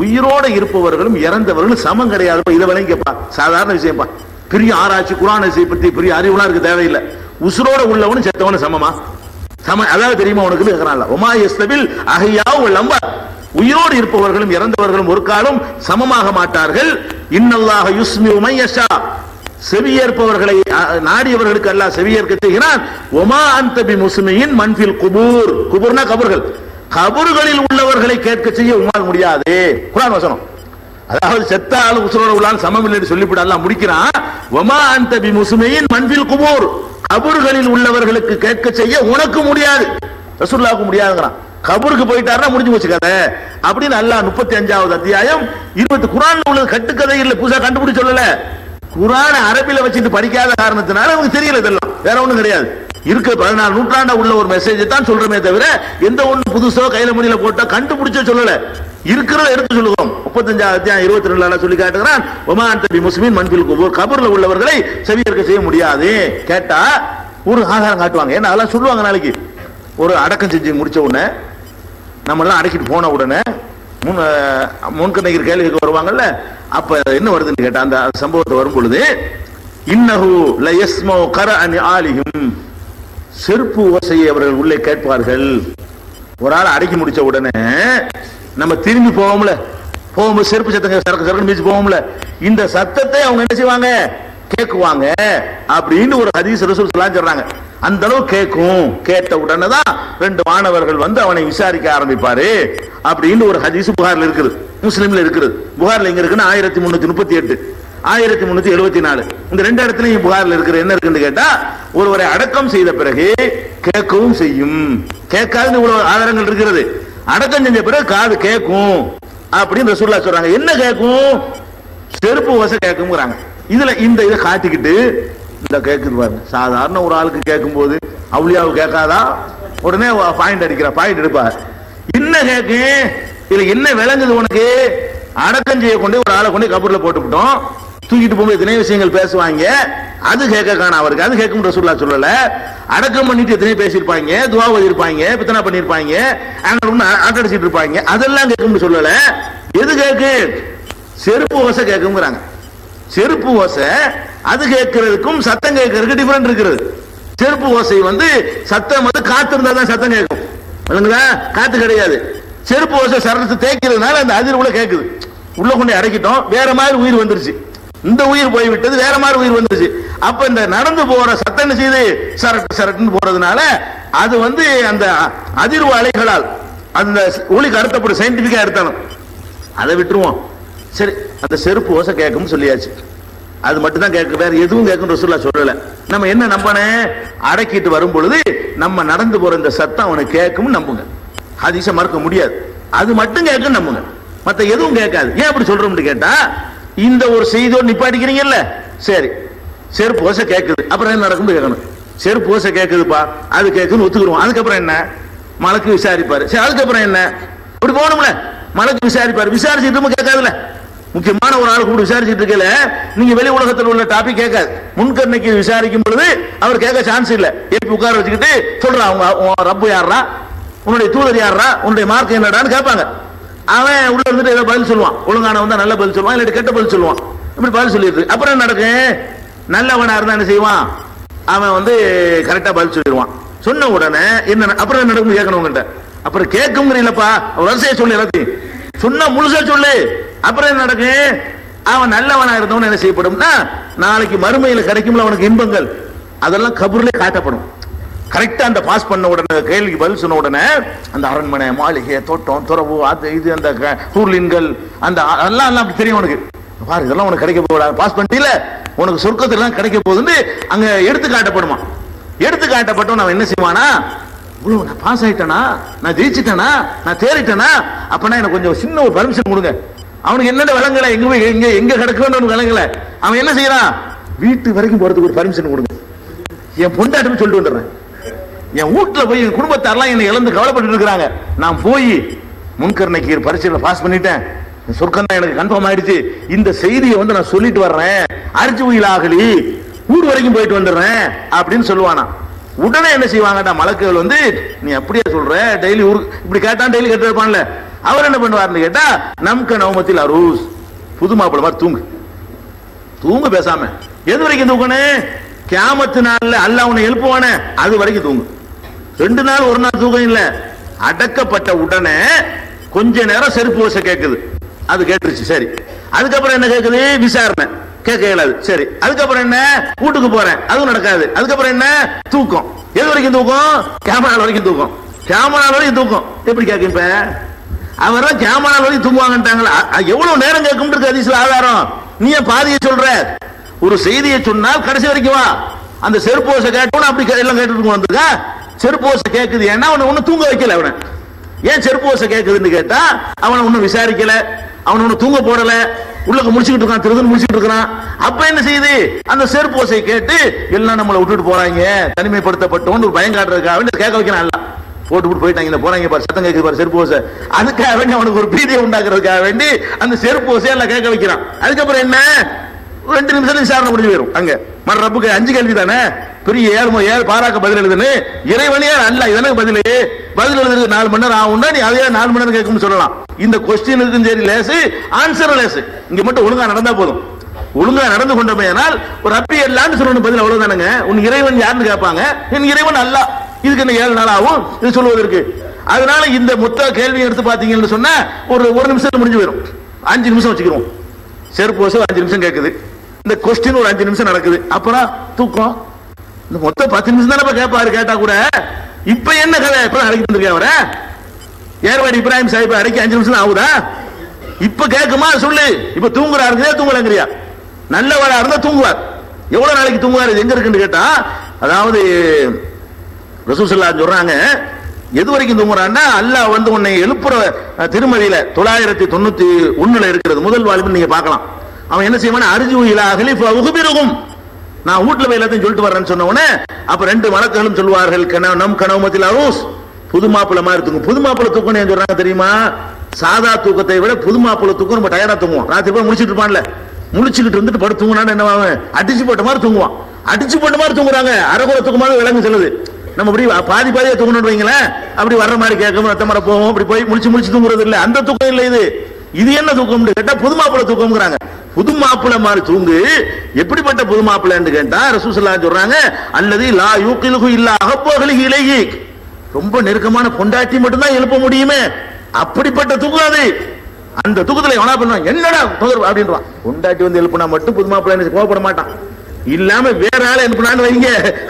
Speaker 1: உயிரோட இருப்பவர்களும் இறந்தவர்களும் சமம் கிடையாது. இதை விளங்கிப்பா, சாதாரண விஷயம்ப்பா. பெரிய ஆராய்ச்சி குர்ஆனை பத்தி பெரிய அறிவுலாம் இருக்கு தேவையில்லை. உசுரோட உள்ளவனும் செத்தவனும் சமமா? அதாவது தெரியுமா உனக்கு கேட்கறான்ல. வமா யஸ்தவில் அஹ்யா வல் அம்வாத், உயிரோடு இருப்பவர்களும் இறந்தவர்களும் ஒரு காலம் சமமாக மாட்டார்கள். இன்னல்லாஹ யுஸ்மிஉ மன் யஷா, செவியேற்பவர்களை நாடியவர்களுக்கு அல்லாஹ் செவியேற்க செய்கிறான். ஒமா அன்த பிமுஸ்மியின் மன் ஃபில் குபூர், குபூர்னா கபர்கள், கபர்களில் உள்ளவர்களை கேட்க செய்ய உம்மால் முடியாது. குர்ஆன் வசனம். அதாவது செத்த ஆளு உசுரோட உள்ளால் சமம் இல்லை சொல்லிவிட அல்லாஹ் முடிக்கிறான். ஒமா அன்த பிமுஸ்மியின் மன் ஃபில் குபூர், கபர்களில் உள்ளவர்களுக்கு கேட்க செய்ய உனக்கு முடியாது, ரசூலுல்லாஹ்வுக்கு முடியாதுங்கறான். கபருக்கு போயிட்டாருன்னா முடிஞ்சு போச்சு கதை அப்படின்னு அல்லாஹ் 35வது அத்தியாயம் 20 குர்ஆன்ல உள்ள கட்டுக்கதை இல்ல, புதுசா கண்டுபிடிச்சு சொல்லல. குர்ஆனை அரபில வச்சுட்டு படிக்காத காரணத்தினால அவங்களுக்கு தெரியல, இதெல்லாம் வேற ஒண்ணும் கிடையாது. இருக்க 14 நூற்றாண்டா உள்ள ஒரு மெசேஜ் தான் சொல்றமே தவிர எந்த ஒண்ணு புதுசோ கையில முடியல போட்டா கண்டுபிடிச்ச சொல்லல, இருக்கிறத எடுத்து சொல்லுவோம். 35வது அத்தியாயம் 22 சொல்லி காட்டுகிறான், ஒமான் தபி முஸ்லிமின் மன்பில் குபூர், கபர்ல உள்ளவர்களை செவியேற்க செய்ய முடியாது. கேட்டா ஒரு ஆதாரம் காட்டுவாங்க. ஏன்னா அதெல்லாம் சொல்லுவாங்க. நாளைக்கு ஒரு அடக்கம் செஞ்சு முடிச்ச உடனே நம்ம எல்லாம் அடக்கிட்டு போன உடனே முன்கண்ணைக்கு கேள்விக்கு வருவாங்கல்ல, அப்ப என்ன வருதுன்னு கேட்டா அந்த சம்பவத்தை வரும் பொழுது இன்னஹு லயஸ்மௌ கரஅனி ஆலிஹிம், செருப்பு ஓசையை அவர்கள் உள்ளே கேட்பார்கள். ஒரு ஆள் அடக்கி முடிச்ச உடனே நம்ம திரும்பி போவோம்ல, போகும்போது செருப்பு சத்தங்க சரக்கு சரக்கு மீச்சு போவோம்ல, இந்த சத்தத்தை அவங்க என்ன செய்வாங்க, கேட்குவாங்க அப்படின்னு ஒரு ஹதீஸ் ரசூல் ஸல்லல்லாஹு அலைஹி சொல்றாங்க. அந்த அளவு கேட்கும். கேட்ட உடனே தான் 2 மாணவர்கள் வந்து அவனை விசாரிக்க ஆரம்பிப்பாரு அப்படின்னு ஒரு ஹதீஸ் புகார்ல இருக்குது, முஸ்லிம்ல இருக்குது. புகார்ல எங்க இருக்குன்னா 1338 1374 இந்த 2 இடத்துலயும் புகார்ல இருக்கிற என்ன இருக்குன்னு கேட்டா, ஒருவரை அடக்கம் செய்த பிறகு கேட்கவும் செய்யும். கேட்காதுன்னு இவ்வளவு ஆதாரங்கள் இருக்கிறது. அடக்கம் செஞ்ச பிறகு காது கேட்கும் அப்படின்னு ரசூலுல்லாஹ் சொல்றாங்க. என்ன கேட்கும்? செருப்பு ஓசை கேட்கும்ங்கறாங்க. இதுல இந்த இதை காட்டிக்கிட்டு இந்த கேக்குது பாருங்க. சாதாரண ஒரு ஆளுக்கு கேட்கும் போது அவுலியாவு கேட்காதா? உடனே பாயிண்ட் அடிக்கிற பாயிண்ட் எடுப்பார். என்ன கேக்கு? இதுல என்ன விளங்குது உனக்கு? அடக்கம் செய்ய கொண்டு ஒரு ஆளை கொண்டு கபூர்ல போட்டுவிட்டோம், தூக்கிட்டு போகும்போது எத்தனை விஷயங்கள் பேசுவாங்க, அது கேட்க காண அவருக்கு, அது கேட்கும் ரசூலுல்லாஹ் சொல்லல. அடக்கம் பண்ணிட்டு எத்தனை பேசியிருப்பாங்க, துவா ஓதிருப்பாங்க, பித்தனா பண்ணிருப்பாங்க, ஆட்டடிச்சிட்டு இருப்பாங்க, அதெல்லாம் கேட்கும்னு சொல்லல. எது கேக்கு? செருப்பு ஓசை கேட்குங்கிறாங்க. செருப்பு ஓசை அது கேட்கறதுக்கும் சத்தம் கேட்கறதுக்கு டிஃபரெண்ட் இருக்கிறது. செருப்பு ஓசை வந்து சத்தம் வந்து காத்து இருந்தா தான் சத்தம் கேட்கும், காத்து கிடையாது. செருப்பு ஓசை சரத்து தேய்க்கிறதுனால அந்த அதிர்வுல கேட்குது. உள்ள கொண்டு அடக்கிட்டோம், வேற மாதிரி உயிர் வந்துருச்சு, இந்த உயிர் போய்விட்டது, வேற மாதிரி உயிர் வந்துருச்சு. அப்ப இந்த நடந்து போற சத்தம் என்ன செய்யுது, சரட்டு சரட்டுன்னு போறதுனால அது வந்து அந்த அதிர்வு அலைகளால் அந்த ஒளிக்கு அர்த்தப்படும், சயின்டிபிக்கா எடுத்தாலும் அதை விட்டுருவோம். சரி, அந்த செருப்பு ஓசை கேட்கும் சொல்லியாச்சு, அது மட்டும் தான் கேட்க, வேற எதுவும் கேட்கும் ரசூலுல்லாஹ் சொல்லல. நம்ம என்ன நம்பனே, அடக்கிட்டு வரும் பொழுது நம்ம நடந்து போற இந்த சத்தம் அவனுக்கு கேட்கும் நம்புங்க. ஹதீஸை மறுக்க முடியாது, அது மட்டும் கேட்கும் நம்புங்க, மத்த எதுவும் கேட்காது. ஏன் அப்படி சொல்றோம்னு கேட்டா, இந்த ஒரு செய்தியோடு நிப்பாட்டிக்கிறீங்கல்ல, சரி செருப்பு ஓசை கேட்குது, அப்புறம் என்ன நடக்கும் கேட்கணும். செருப்பு ஓசை கேட்குதுப்பா, அது கேட்குன்னு ஒத்துக்குருவோம். அதுக்கப்புறம் என்ன, மலக்கு விசாரிப்பாரு. சரி, அதுக்கப்புறம் என்ன, இப்படி போகணும்ல, மலக்கு விசாரிப்பாரு. விசாரிச்சுட்டு கேட்காதுல, முக்கியமான ஒரு ஆள் கூட விசாரிச்சுட்டு இருக்கல, நீங்க வெளி உலகத்தில் உள்ள டாபிக் கேட்காது. முன்கண்ணைக்கு விசாரிக்கும் பொழுது அவர் கேட்க சான்ஸ் இல்ல. எழுப்பி உட்கார வச்சுக்கிட்டு சொல்றான், அவங்க ரப்பு யாரா, உன்னுடைய தூதர் யாரா, உன்னுடைய மார்க் என்னடான்னு கேட்பாங்க. அவன் உள்ள இருந்துட்டு ஏதோ பதில் சொல்லுவான், ஒழுங்கான வந்தா நல்ல பதில் சொல்லுவான், இல்லாட்டி கெட்ட பதில் சொல்லுவான். இப்படி பதில் சொல்லிட்டு அப்புறம் என்ன நடக்கும், நல்லவனா இருந்தா என்ன செய்வான், அவன் வந்து கரெக்டா பதில் சொல்லிடுவான். சொன்ன உடனே என்ன அப்புறம் என்ன நடக்கும் கேட்கணும் உங்கள்கிட்ட. அப்புறம் கேட்குங்கிறீங்களப்பா, வரிசையை சொல்லு, எல்லாத்தையும் சொன்னா முழுசா சொல்லு. அப்புறம் என்ன நடக்கும், அவன் நல்லவனா இருந்தவன் என்ன செய்யப்படும்னா, நாளைக்கு மறுமையில கிடைக்கும்ல அவனுக்கு இன்பங்கள், அதெல்லாம் கபூர்ல காட்டப்படும். கரெக்டா அந்த பாஸ் பண்ண உடனே, கேள்விக்கு பதில் சொன்ன உடனே அந்த அரண்மனை, மாளிகை, தோட்டம், துறவு, அது இது, அந்த ஹூர்லின்கள், அந்த எல்லாம் எல்லாம் அப்படி தெரியும் உனக்கு. பாரு, இதெல்லாம் உனக்கு கிடைக்க போகுது, பாஸ் பண்ணிட்டீல, உனக்கு சொர்க்கத்துலாம் கிடைக்க போகுதுன்னு அங்க எடுத்து காட்டப்படுமா. எடுத்து காட்டப்பட்டோம். நான் என்ன செய்வானா, இவ்வளவு நான் பாஸ் ஆயிட்டேனா, நான் ஜெயிச்சிட்டேனா, நான் தேறிட்டேனா, அப்பனா எனக்கு கொஞ்சம் சின்ன ஒரு பர்மிஷன் கொடுங்க. அவனுக்கு என்னென்ன விளங்கல, எங்க போய் எங்க எங்க கிடக்குன்னு விளங்கல. அவன் என்ன செய்யறான், வீட்டு வரைக்கும் போறதுக்கு ஒரு பர்மிஷன் கொடுங்க, என் பொண்டாட்டி சொல்லிட்டு வந்துடுறேன், என் வீட்டுல போய் என் குடும்பத்தாரெல்லாம் என்னை இழந்து கவலைப்பட்டு இருக்கிறாங்க, நான் போய் முன்கர்ணைக்கு பரீட்சையில பாஸ் பண்ணிட்டேன், சொர்க்கம் தான் எனக்கு கன்ஃபார்ம் ஆயிடுச்சு, இந்த செய்தியை வந்து நான் சொல்லிட்டு வர்றேன், அரிச்சு உயிர் ஆகலி, வீடு வரைக்கும் போயிட்டு வந்துடுறேன் அப்படின்னு சொல்லுவானா. உடனே என்ன செய்வாங்கடா மலக்குகள் வந்து, நீ அப்படியே சொல்ற, டெய்லி இப்படி கேட்டான், டெய்லி கேட்டு இருப்பான்ல, அவர் என்ன பண்ணுவார்னு கேட்டா, நமக்கு நவமத்தில் அரூஸ், புது மாப்பிள்ள மாதிரி தூங்கு, தூங்கு பேசாம. எது வரைக்கும் தூக்கணும், கியாமத்து நாள்ல அல்லாஹ் உன்னை எழுப்புவானே அது வரைக்கும் தூங்கு. 2 நாள் 1 நாள் தூக்கம் இல்ல. அடக்கப்பட்ட உடனே கொஞ்ச நேரம் செருப்பு ஓசை கேட்குது, அது கேட்டுருச்சு. சரி, அதுக்கப்புறம் என்ன கேட்குது, விசாரணை, கேட்க இயலாது. சரி, அதுக்கப்புறம் என்ன, வீட்டுக்கு போறேன், அதுவும் நடக்காது. அதுக்கப்புறம் என்ன, தூக்கம். எது வரைக்கும் தூக்கம், கியாமத் வரைக்கும் தூக்கம். கியாமத் வரைக்கும் தூக்கம். எப்படி கேட்கும், இப்ப அவரெல்லாம் கியாமத் வரைக்கும் தூங்குவாங்கட்டாங்களா? எவ்வளவு நேரம் கேட்கும் இருக்கு ஹதீஸ்ல ஆதாரம். நீ பாதியை சொல்ற, ஒரு செய்தியை சொன்னால் கடைசி வரைக்கும் வா. அந்த செருப்பு ஓசை கேட்டோன்னு அப்படி எல்லாம் கேட்டுட்டு வந்திருக்கா. செருப்பு ஓசை கேட்குது, ஏன்னா அவனை ஒண்ணு தூங்க வைக்கல, அவனை ஏன் செருப்பு ஓசை கேட்குதுன்னு கேட்டா அவனை ஒன்னும் விசாரிக்கல, அவன் ஒன்னும் தூங்க போடல, உள்ளக்க முடிச்சுக்கிட்டு இருக்கான், திருதுன்னு முடிச்சுட்டு இருக்கான். அப்ப என்ன செய்யுது, அந்த செருப்பு ஓசையை கேட்டு எல்லாம் நம்மளை விட்டுட்டு போறாங்க, தனிமைப்படுத்தப்பட்டோன்னு ஒரு பயம் காட்டுறதுக்காக கேட்க வைக்கிறான். போட்டு போயிட்டாங்க, போறாங்க பாரு, சத்தம் கேட்குது பாரு செருப்பு ஓசை. அதுக்காக வேண்டி அவனுக்கு ஒரு பீதியை உண்டாக்குறதுக்காக வேண்டி அந்த செருப்பு ஓசையை எல்லாம் கேட்க வைக்கிறான். அதுக்கப்புறம் என்ன, 2 நிமிஷத்துல விசாரணை முடிஞ்சு போயிடும். அங்க மற்ற ரப்புக்கு 5 கேள்வி தானே, பெரிய 7 பாராக்க பதில் எழுதுன்னு இறைவனே அல்ல, இதனுக்கு பதில் எழுதுறது 4 மணி நேரம் ஆகும்னா நீ அதே 4 மணி நேரம் கேட்கும்னு சொல்லலாம். இந்த கொஸ்டினுக்கும் சரி லேசு, ஆன்சர் லேசு. இங்க மட்டும் ஒழுங்கா நடந்தா போதும். ஒழுங்கா நடந்து கொண்டமையானால் ஒரு ரப்பி எல்லான்னு சொல்லணும், பதில் அவ்வளவுதானுங்க. உன் இறைவன் யாருன்னு கேட்பாங்க, என் இறைவன் அல்ல. இதுக்கு என்ன 7 நாள் ஆகும் இது சொல்வதற்கு? அதனால இந்த மொத்த கேள்வி எடுத்து பாத்தீங்கன்னு சொன்னா ஒரு நிமிஷத்துல முடிஞ்சு போயிடும். 5 நிமிஷம் வச்சுக்கிறோம். செருப்பு ஓசை 5 நிமிஷம் கேட்குது, இந்த கொஸ்டின் ஒரு 5 நிமிஷம் நடக்குது, அப்புறம் தூக்கம். இந்த மொத்தம் 10 நிமிஷம் தானே கேட்பாரு. கேட்டா கூட இப்ப என்ன கதை, இப்ப அழைக்கிட்டு வந்திருக்கேன் அவரை, ஏர்வாடி இப்ராஹிம் சாஹிப் அழைக்க 5 நிமிஷம் ஆகுதா? இப்ப கேட்குமா சொல்லு. இப்ப தூங்குறாரு, தூங்கலங்கிறியா? நல்லவரா இருந்தா தூங்குவார். எவ்வளவு நாளைக்கு தூங்குவார், எங்க இருக்குன்னு கேட்டா, அதாவது ரசூல் ஸல்லல்லாஹு அலைஹி சொல்றாங்க, எது வரைக்கும் தூங்குறான்னா, அல்லாஹ் வந்து உன்னை எழுப்புற திருமதியில 991 இருக்கிறது, முதல் வாலிபன் நீங்க பார்க்கலாம். அவன் என்ன செய்வான், அர்ஜு இலா அஹ்லி ஃபஉக்பிருஹும், நான் வீட்டுல போய் எல்லாத்தையும் சொல்லிட்டு வரேன்னு சொன்ன உடனே அப்ப 2 மலக்குகளும் சொல்வார்கள், நம் கனவுமத்தில் அரூஸ், புது மாப்பிள்ளை மாதிரி தூங்கும். புது மாப்பிள்ளை தூக்கம் ஏன் சொல்றாங்க தெரியுமா? சாதா தூக்கத்தை விட புது மாப்பிள்ளை தூக்கம் நம்ம டயரா தூங்குவோம். ராத்திரி போய் முடிச்சுட்டு இருப்பான்ல, முழிச்சுக்கிட்டு வந்துட்டு படுத்து தூங்கினான்னு என்ன அடிச்சு போட்ட மாதிரி தூங்குவான். அடிச்சு போட்ட மாதிரி தூங்குறாங்க, அரைகுறை தூக்கமாக விலங்கு சொல்லுது. நம்ம அப்படி பாதியா தூங்கணும்னு வைங்களேன், அப்படி வர்ற மாதிரி கேட்கும், ரத்த மர போகும், அப்படி போய் முடிச்சு தூங்குறது இல்லை. அந்த தூக்கம் இல்லை இது. இது என்ன தூக்கம் கேட்டா புது மாப்பிள்ளை தூக்கம்ங்கிறாங்க. புது மாப்பிள்ளை மாதிரி தூங்கு. எப்படிப்பட்ட புது மாப்பிள்ளைன்னு கேட்டா ரசூல் ஸல்லல்லாஹு அலைஹி சொல்றாங்க, அல்லது லா யூகிலுஹு இல்லா அஹப்பஹலிஹி இலைஹி, ரொம்ப நெருக்கமான பொண்டாட்டி மட்டும் தான் எழுப்ப முடியுமே, அப்படிப்பட்ட தூக்கம் அது. அந்த தூக்கத்துல எவனா பண்ணுவான், என்னடா அப்படின்றான். பொண்டாட்டி வந்து எழுப்புனா மட்டும் புது மாப்பிள்ளை கோவப்பட மாட்டான், இல்லாம வேற ஆளை எழுப்பினான்னு வைங்க,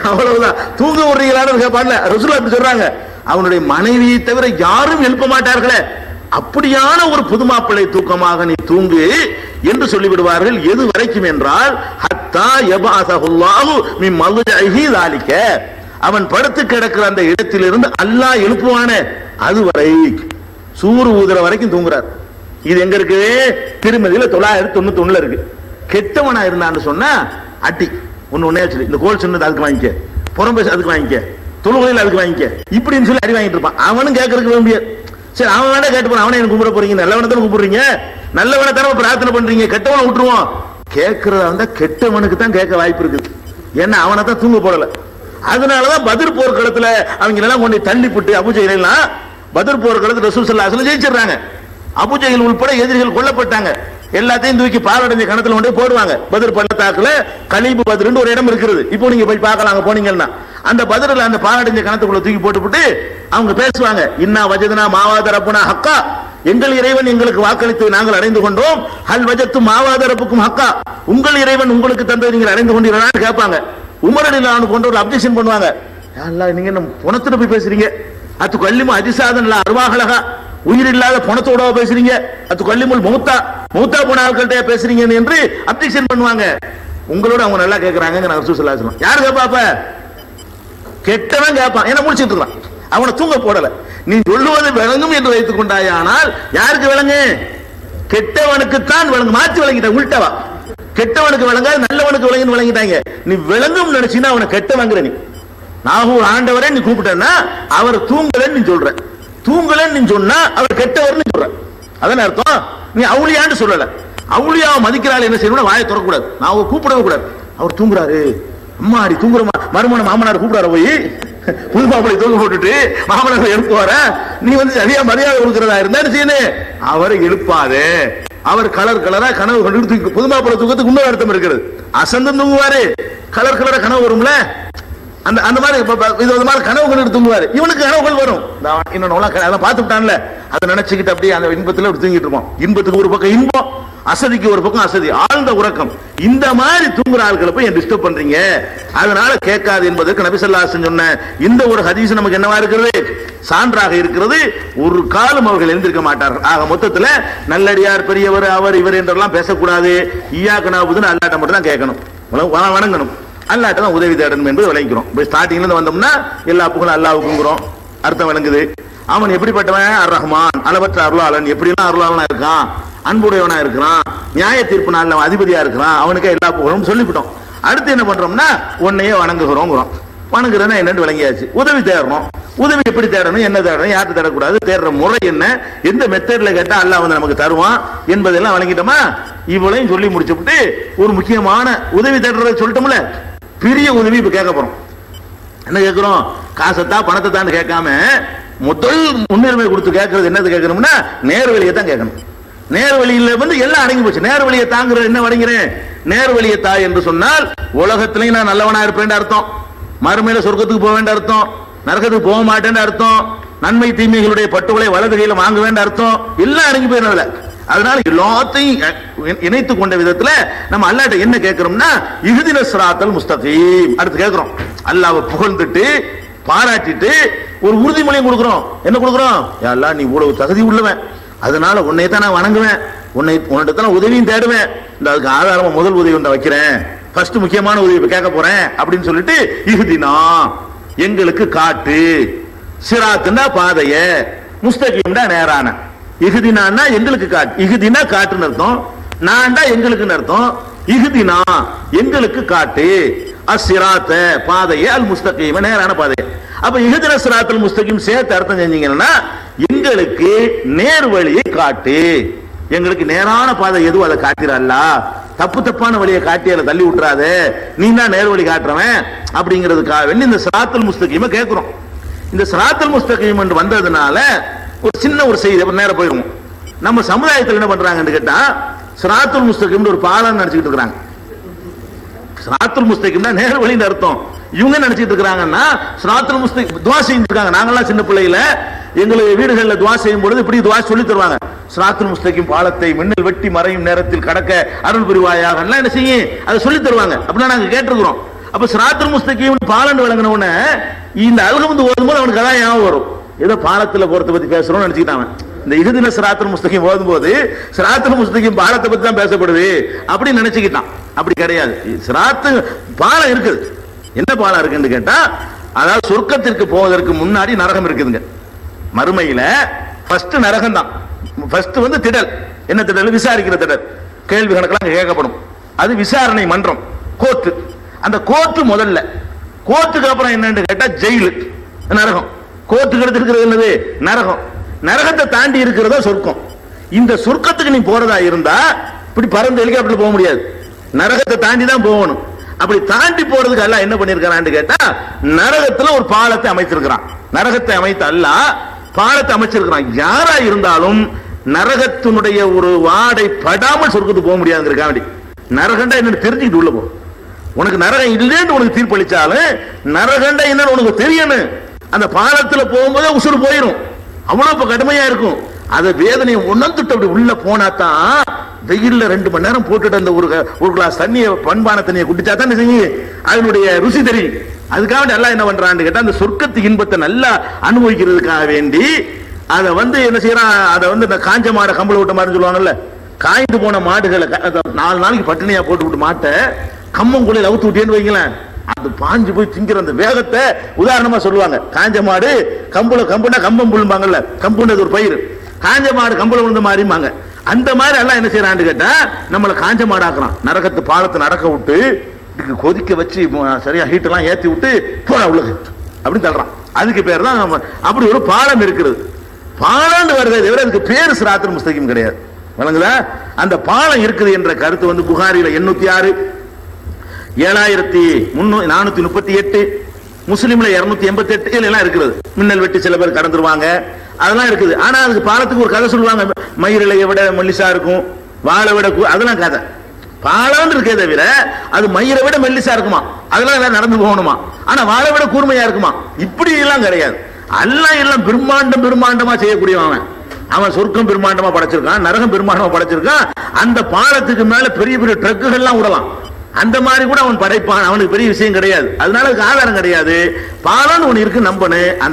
Speaker 1: அவ்வளவுதான். தூங்க விடுறீங்களான்னு கேட்பான்ல, ரசூல் அப்படி சொல்றாங்க. அவனுடைய மனைவியை தவிர யாரும் எழுப்ப மாட்டார்களே, அப்படியான ஒரு புது மாப்பிள்ளை தூக்கமாக நீ தூங்கு என்று சொல்லிவிடுவார்கள். எது வரைக்கும் என்றால், ஹத்தா யபஅஸஹுல்லாஹு மின் மல்ஜஇஹி ஸாலிக, அவன் படுத்து கிடக்கிற அந்த இடத்திலிருந்து அல்லாஹ் எழுப்புவானே அதுவரை, சூறு ஊதுற வரைக்கும் தூங்குறார். இது எங்க இருக்கு? திருமதியில 991 இருக்கு. கெட்டவனா இருந்தான்னு சொன்னா அட்டி ஒன்னே வச்சு, இந்த கோல் சொன்னது அதுக்கு வாங்கிக்க, புறம்பேச அதுக்கு வாங்கிக்க, தொழுகையில் அதுக்கு வாங்கிக்க, இப்படின்னு சொல்லி அடி வாங்கிட்டு இருப்பான். அவனும் கேட்கறதுக்கு விரும்பிய, சரி அவன் வேணா கேட்டு போறான், அவனை எனக்கு கூப்பிட போறீங்க, நல்லவனத்தான கூப்பிடுறீங்க, நல்லவனத்தான பிரார்த்தனை பண்றீங்க, கெட்டவனை விட்டுருவோம். கேட்கறதா இருந்தா கெட்டவனுக்கு தான் கேட்க வாய்ப்பு இருக்குது, ஏன்னா அவனை தான் தூங்க போடல. அதனாலதான் பத்ர் போர்க்களத்துல அவங்க எல்லாம் கொண்டு தள்ளி போட்டு அபூஜஹல் எல்லாம் பத்ர் போர்க்களத்துல ரசூல் ஸல்லல்லாஹு அலைஹி வஸல்லம் ஜெயிச்சிடுறாங்க. அபூஜஹல் உள்பட எதிரிகள் கொல்லப்பட்டாங்க. எல்லாத்தையும் தூக்கி பாலடைஞ்ச கணத்துல கொண்டு போடுவாங்க. பத்ர் பள்ளத்தாக்குல கலீபு பத்ருன்னு ஒரு இடம் இருக்குது, இப்போ நீங்க போய் பார்க்கலாம் போனீங்கன்னா. அந்த பத்ர்ல அந்த பாலடைஞ்ச கணத்துக்குள்ள தூக்கி போட்டு அவங்க பேசுவாங்க, இன்னா வஜதனா மாவாத ரப்புனா ஹக்கா, எங்கள் இறைவன் எங்களுக்கு வாக்களித்து நாங்கள் அடைந்து கொண்டோம், ஹல் வஜத்து மாவாத ரப்புக்கும் ஹக்கா, உங்கள் இறைவன் உங்களுக்கு தந்ததை நீங்கள் அடைந்து கொண்டீர்களான்னு கேட்பாங்க. உமர் ரலியல்லாஹு கொண்டு ஒரு அப்ஜெக்ஷன் பண்ணுவாங்க, அல்லாஹ் நீங்க என்ன புணத்துல போய் பேசுறீங்க, அது கல்லிமு அஜிசாதன் அருவாகலகா, உயிர் இல்லாத பணத்தோட பேசுறீங்க, அது கல்லிமுல் மௌத்தா போன ஆட்கள்கிட்ட பேசுறீங்க என்று அப்ஜெக்ஷன் பண்ணுவாங்க. உங்களோட அவங்க நல்லா கேட்கறாங்க. ரசூல் ஸல்லல்லாஹு அலைஹி வஸல்லம் யாரு கேட்பாப்ப? கெட்டவன் கேட்பான், ஏன்னா முடிச்சுட்டு இருக்கான், அவனை தூங்க போடல. நீ சொல்லுவது விளங்கும் என்று வைத்துக் கொண்டாயானால் யாருக்கு விளங்கு? கெட்டவனுக்குத்தான் விளங்கு. மாற்றி விளங்கிட்ட, உள்டவா. கெட்டவனுக்கு விளங்காது, நல்லவனுக்கு விளங்குன்னு விளங்கிட்டாங்க. நீ விளங்கும் நினைச்சினா அவனை கெட்டவங்கிற. நீ நாகூர் ஆண்டவரே நீ கூப்பிட்டா அவர் தூங்கலன்னு நீ சொல்ற, தூங்கலன்னு நீ சொன்னா அவர் கெட்டவர்னு சொல்ற. அதான அர்த்தம். நீ அவுளியான்னு சொல்லல. அவுளியாவை மதிக்கிறாள் என்ன செய்யணும்? வாயை திறக்கூடாது, நான் அவர் கூப்பிடவே கூடாது. அவர் தூங்குறாரு, அம்மாடி தூங்குற மருமன மாமனார் கூப்பிடாரு, போய் புது மாப்பிள்ளை தூங்க போட்டுட்டு மாமனார் எழுப்புவார, நீ வந்து சரியா மரியாதை கொடுக்கிறதா இருந்தா செய்யணும், அவரை எழுப்பாது. அவர் கலர் கலரா கனவு கொண்டு புது மாப்பிள்ளை தூக்கத்துக்கு இன்னொரு அர்த்தம் இருக்கிறது. அசந்து தூங்குவாரு, கலர் கலரா கனவு வரும்ல, அந்த மாதிரி விதவிதமான கனவு கொண்டு தூங்குவாரு. இவனுக்கு கனவுகள் வரும், இன்னொன்னு பார்த்து விட்டான்ல, அதை நினைச்சுக்கிட்டு அப்படியே அந்த இன்பத்துல தூங்கிட்டு இருப்போம். இன்பத்துக்கு ஒரு பக்கம் இன்பம், அசதிக்கு ஒரு பக்கம் அசதி, ஆழ்ந்த உறக்கம். இந்த மாதிரி தூங்குற ஆட்களை போய் டிஸ்டர்ப் பண்றீங்க, அதனால கேட்காது என்பதற்கு நபி ஸல்லல்லாஹு அலைஹி வஸல்லம் சொன்ன இந்த ஒரு ஹதீஸ் நமக்கு என்னவா இருக்கிறது? சான்றாக இருக்கிறது. ஒரு காலம் அவர்கள் எழுந்திருக்க மாட்டார்கள். ஆக மொத்தத்தில் நல்லடியார் பெரியவர் அவர் இவர் என்றெல்லாம் பேசக்கூடாது. ஈயாக்க நஅபுதுன்னு அல்லாஹ்ட்ட மட்டும் தான் கேட்கணும், வணங்கணும், அல்லாஹ்ட்ட தான் உதவி தேடணும் என்பது விளங்கிக்கிறோம். இப்போ ஸ்டார்டிங்ல இருந்து வந்தோம்னா எல்லா புகழும் அல்லாஹ்வுக்குங்கிறோம், அர்த்தம் விளங்குது. அவன் எப்படிப்பட்டவன்? அர் ரஹ்மான், அளவற்ற அருளாளன். எப்படிலாம் அருளாளனா இருக்கான், அன்புடையவனா இருக்கிறான், நியாய தீர்ப்பு நாள்ல அதிபதியா இருக்கிறான், அவனுக்கே எல்லா புகழும் சொல்லிவிட்டோம். அடுத்து என்ன பண்றோம்னா உன்னையே வணங்குகிறோம். வணங்குறதுன்னா என்னன்னு விளங்கியாச்சு. உதவி தேடணும். உதவி எப்படி தேடணும், என்ன தேடணும், யாருக்கு தேடக்கூடாது, தேடுற முறை என்ன, எந்த மெத்தட்ல கேட்டா அல்லாஹ் வந்து நமக்கு தருவான் என்பதெல்லாம் வழங்கிட்டோமா. இவ்வளையும் சொல்லி முடிச்சுட்டு ஒரு முக்கியமான உதவி தேடுறத சொல்லிட்டோம்ல, பெரிய உதவி இப்ப கேட்க போறோம். என்ன கேட்கிறோம்? காசத்தா பணத்தை தான் கேட்காம முதல் முன்னுரிமை கொடுத்து கேட்கறது என்னது கேட்கணும்னா நேர்வழியை தான் கேட்கணும். நேர்வழியில வந்து எல்லாம் அடங்கி போச்சு. நேர்வழியை தாங்குற என்ன வழங்கிறேன்? நேர்வழியை தா என்று சொன்னால் உலகத்திலையும் நான் நல்லவனா இருப்பேன் அர்த்தம், மறுமையில சொர்க்கத்துக்கு போக வேண்டிய அர்த்தம், நரகத்துக்கு போக மாட்டேன்னு அர்த்தம், நன்மை தீமைகளுடைய பட்டுகளை வலது கையில வாங்க வேண்டிய அர்த்தம், எல்லாம் அடங்கி போயிடும்ல. அதனால எல்லாத்தையும் இணைத்து கொண்ட விதத்துல நம்ம அல்லாஹ்ட்ட என்ன கேட்கிறோம்னா இஹ்தின ஸிராத்தல் முஸ்தகீம். அடுத்து கேட்கிறோம், அல்லாஹ்வை புகழ்ந்துட்டு பாராட்டிட்டு ஒரு உறுதிமொழியும் கொடுக்கிறோம். என்ன கொடுக்கிறோம்? யா அல்லாஹ், நீ இவ்வளவு தகுதி உள்ளவன், அதனால உன்னை தான் நான் வணங்குவேன், உன்னிட்ட தான் உதவியும் தேடுவேன். இந்த அதுக்கு ஆதாரமா முதல் உதவி ஒன்றை வைக்கிறேன், ஃபர்ஸ்ட் முக்கியமான உதவி கேட்க போறேன் அப்படின்னு சொல்லிட்டு இஹ்தினா எங்களுக்கு காட்டு, சிராத்துனா பாதைய, முஸ்தகீம்னா நேரான. இஹ்தினா எங்களுக்கு காட்டு, இஹ்தினா காட்டுன்னு அர்த்தம், நான்டா எங்களுக்குன்னு அர்த்தம். இஹ்தினா எங்களுக்கு காட்டு, அஸ்ஸிராத்த பாதைய, அல் முஸ்தகீம் நேரான பாதைய. அப்ப இஹ்தின ஸிராத்தல் முஸ்தகீம் சேர்த்து அர்த்தம் செஞ்சீங்கன்னா எங்களுக்கு நேர் வழியை காட்டு, எங்களுக்கு நேரான பாதை எதுவும் அதை காட்டிடல, தப்பு தப்பான வழியை காட்டி அதை தள்ளி விட்டுறாத, நீ தான் நேர் வழி காட்டுறவன் அப்படிங்கிறதுக்காக வேண்டி இந்த ஸிராத்தல் முஸ்தகீமை கேட்கிறோம். இந்த ஸிராத்தல் முஸ்தகீம் என்று வந்ததுனால ஒரு சின்ன ஒரு செய்தி நேரம் போயிடும். நம்ம சமுதாயத்தில் என்ன பண்றாங்கன்னு கேட்டா ஸிராத்துல் முஸ்தகீம் ஒரு பாலம் நினைச்சிட்டு இருக்காங்க. ஸிராத்துல் முஸ்தகீம்னா நேர் வழின்னு அர்த்தம். இவங்க நினைச்சிட்டு இருக்காங்கன்னா ஸிராத்துல் முஸ்தகீம் துஆ செஞ்சுட்டு இருக்காங்க. நாங்கெல்லாம் சின்ன பிள்ளையில எங்களுக்கு வீடுகளில் துஆ செய்யும் பொழுது இப்படி துஆ சொல்லி தருவாங்க. ஸிராத்துல் முஸ்தகீம் பாலத்தை மின்னல் வெட்டி மறையும் நேரத்தில் கடக்க அருள் புரிவாயாக என்ன செய்யும் அதை சொல்லி தருவாங்க. அப்படின்னா நாங்க கேட்டிருக்கிறோம். அப்ப ஸிராத்துல் முஸ்தகீம் பாலம் விளங்கின உடனே இந்த அல்ஹம்து ஓதும்போது அவனுக்கு அதான் ஞாபகம் வரும். ஏதோ பாலத்துல போறதை பத்தி பேசுறோம்னு நினைச்சுக்கிட்டாங்க. இந்த இஹ்தின ஸிராத்தல் முஸ்தகீம் ஓதும்போது ஸிராத்துல் முஸ்தகீம் பாலத்தை பத்தி தான் பேசப்படுது அப்படின்னு நினைச்சுக்கிட்டான். அப்படி கிடையாது. ஸிராத்து பாலம் இருக்குது. என்ன பாலம் இருக்குன்னு கேட்டா அதாவது சொர்க்கத்திற்கு போவதற்கு முன்னாடி நரகம் இருக்குதுங்க. மறுமையில ஃபர்ஸ்ட் நரகம் தான். ஃபர்ஸ்ட் வந்து திடல். என்ன திடல்? விசாரிக்கிற திடல். கேள்வி கணக்கெல்லாம் கேட்கப்படும். அது விசாரணை மன்றம், கோர்ட்டு. அந்த கோர்ட்டு முதல்ல, கோர்ட்டுக்கு அப்புறம் என்னன்னு கேட்டா ஜெயிலு, நரகம். கோர்ட்டுக்கு எடுத்து இருக்கிறது என்னது? நரகம். நரகத்தை தாண்டி இருக்கிறதா சொர்க்கம். இந்த சொர்க்கத்துக்கு நீ போறதா இருந்தா இப்படி பறந்து ஹெலிகாப்டர்ல போக முடியாது, நரகத்தை தாண்டி தான் போகணும். அப்படி தாண்டி போறதுக்கு அல்லாஹ் என்ன பண்ணிருக்கான்னு கேட்டா நரகத்துல ஒரு பாலத்தை அமைச்சிருக்கிறான். நரகத்தை அமைத்த அல்லாஹ் பாலத்தை அமைச்சிருக்கிறான். யாரா இருந்தாலும் நரகத்தினுடைய ஒரு வாடை படாமல் சொர்க்கத்துக்கு போக முடியாதுங்கிறக்காண்டி நரகண்டா என்னன்னு தெரிஞ்சுக்கிட்டு உள்ள போ. உனக்கு நரகம் இல்லைன்னு உனக்கு தீர்ப்பளிச்சாலும் நரகண்டா என்னன்னு உனக்கு தெரியணும். அந்த பாலத்துல போகும்போது உசுறு போயிடும். அவ்வளவு கடுமையா இருக்கும். அதை வேதனையை உணர்ந்துட்டு அப்படி உள்ள போனா தான் வெயில்ல 2 மணி நேரம் போட்டுட்டு அந்த ஒரு கிளாஸ் தண்ணியை, பண்பான தண்ணியை குடிச்சா தான் அதனுடைய ருசி தெரியும். அதுக்காக அல்லாஹ் என்ன பண்றான்னு கேட்டா அந்த சொர்க்கத்து இன்பத்தை நல்லா அனுபவிக்கிறதுக்காக வேண்டி அதை வந்து என்ன செய்யறான், அதை வந்து இந்த காஞ்ச மாடை கம்பளை விட்ட மாதிரி சொல்லுவாங்கல்ல, காய்ந்து போன மாடுகளை 4 நாளைக்கு பட்டினியா போட்டு விட்டு மாட்டை கம்மங்குள்ளையில் அவுத்து விட்டேன்னு வைங்களேன், அது பாஞ்சு போய் திங்கிற அந்த வேகத்தை உதாரணமா சொல்லுவாங்க. காஞ்ச மாடு கம்புனா கம்பம் புழும்பாங்கல்ல, கம்புன்றது ஒரு பயிர், காஞ்ச மாடு கம்பளை விழுந்த மாதிரிமாங்க. அந்த மாதிரி எல்லாம் என்ன செய்யறான்னு கேட்டா நம்மளை காஞ்ச மாடாக்குறான். நரகத்து பாலத்தை நடக்க விட்டு கொதிக்க வச்சு சரியா ஹீட் எல்லாம் ஏத்தி விட்டு போன உள்ளது அப்படின்னு தள்ளுறான். அதுக்கு பேர் தான் அப்படி ஒரு பாலம் இருக்கிறது. பாலம் வருதே தவிர அதுக்கு பேரு ஸிராத்துல் முஸ்தகீம் கிடையாது. வழங்குதா? அந்த பாலம் இருக்குது என்ற கருத்து வந்து புகாரில 806, 7438, முஸ்லிம்ல 288 எல்லாம் இருக்கிறது. மின்னல் வெட்டி சில பேர் கடந்துருவாங்க, அதெல்லாம் இருக்குது. ஆனா அதுக்கு பாலத்துக்கு ஒரு கதை சொல்லுவாங்க. மயிரிழைய விட மெல்லிசா இருக்கும், வாழை விட அதெல்லாம் கதை. பாலம் இருக்கே தவிர அது மயிரை விட மெல்லிசா இருக்குமா, அதெல்லாம் எல்லாம் நடந்து போகணுமா, ஆனா வாழை விட கூர்மையா இருக்குமா, இப்படி எல்லாம் கிடையாது. அல்லாஹ் எல்லாம் பிரம்மாண்டமா செய்யக்கூடியவன். அவன் சொர்க்கம் பிரம்மாண்டமா படைச்சிருக்கான், நரகம் பிரம்மாண்டமா படைச்சிருக்கான். அந்த பாலத்துக்கு மேல பெரிய பெரிய ட்ரக்குகள் எல்லாம் விடலாம். அந்த மாதிரி கூட அவன் படைப்பான். அவனுக்கு பெரிய விஷயம் கிடையாது. அதனால அதுக்கு ஆதாரம் கிடையாது. பாலம்னு ஒண்ணு இருக்கு நம்பனு. அந்த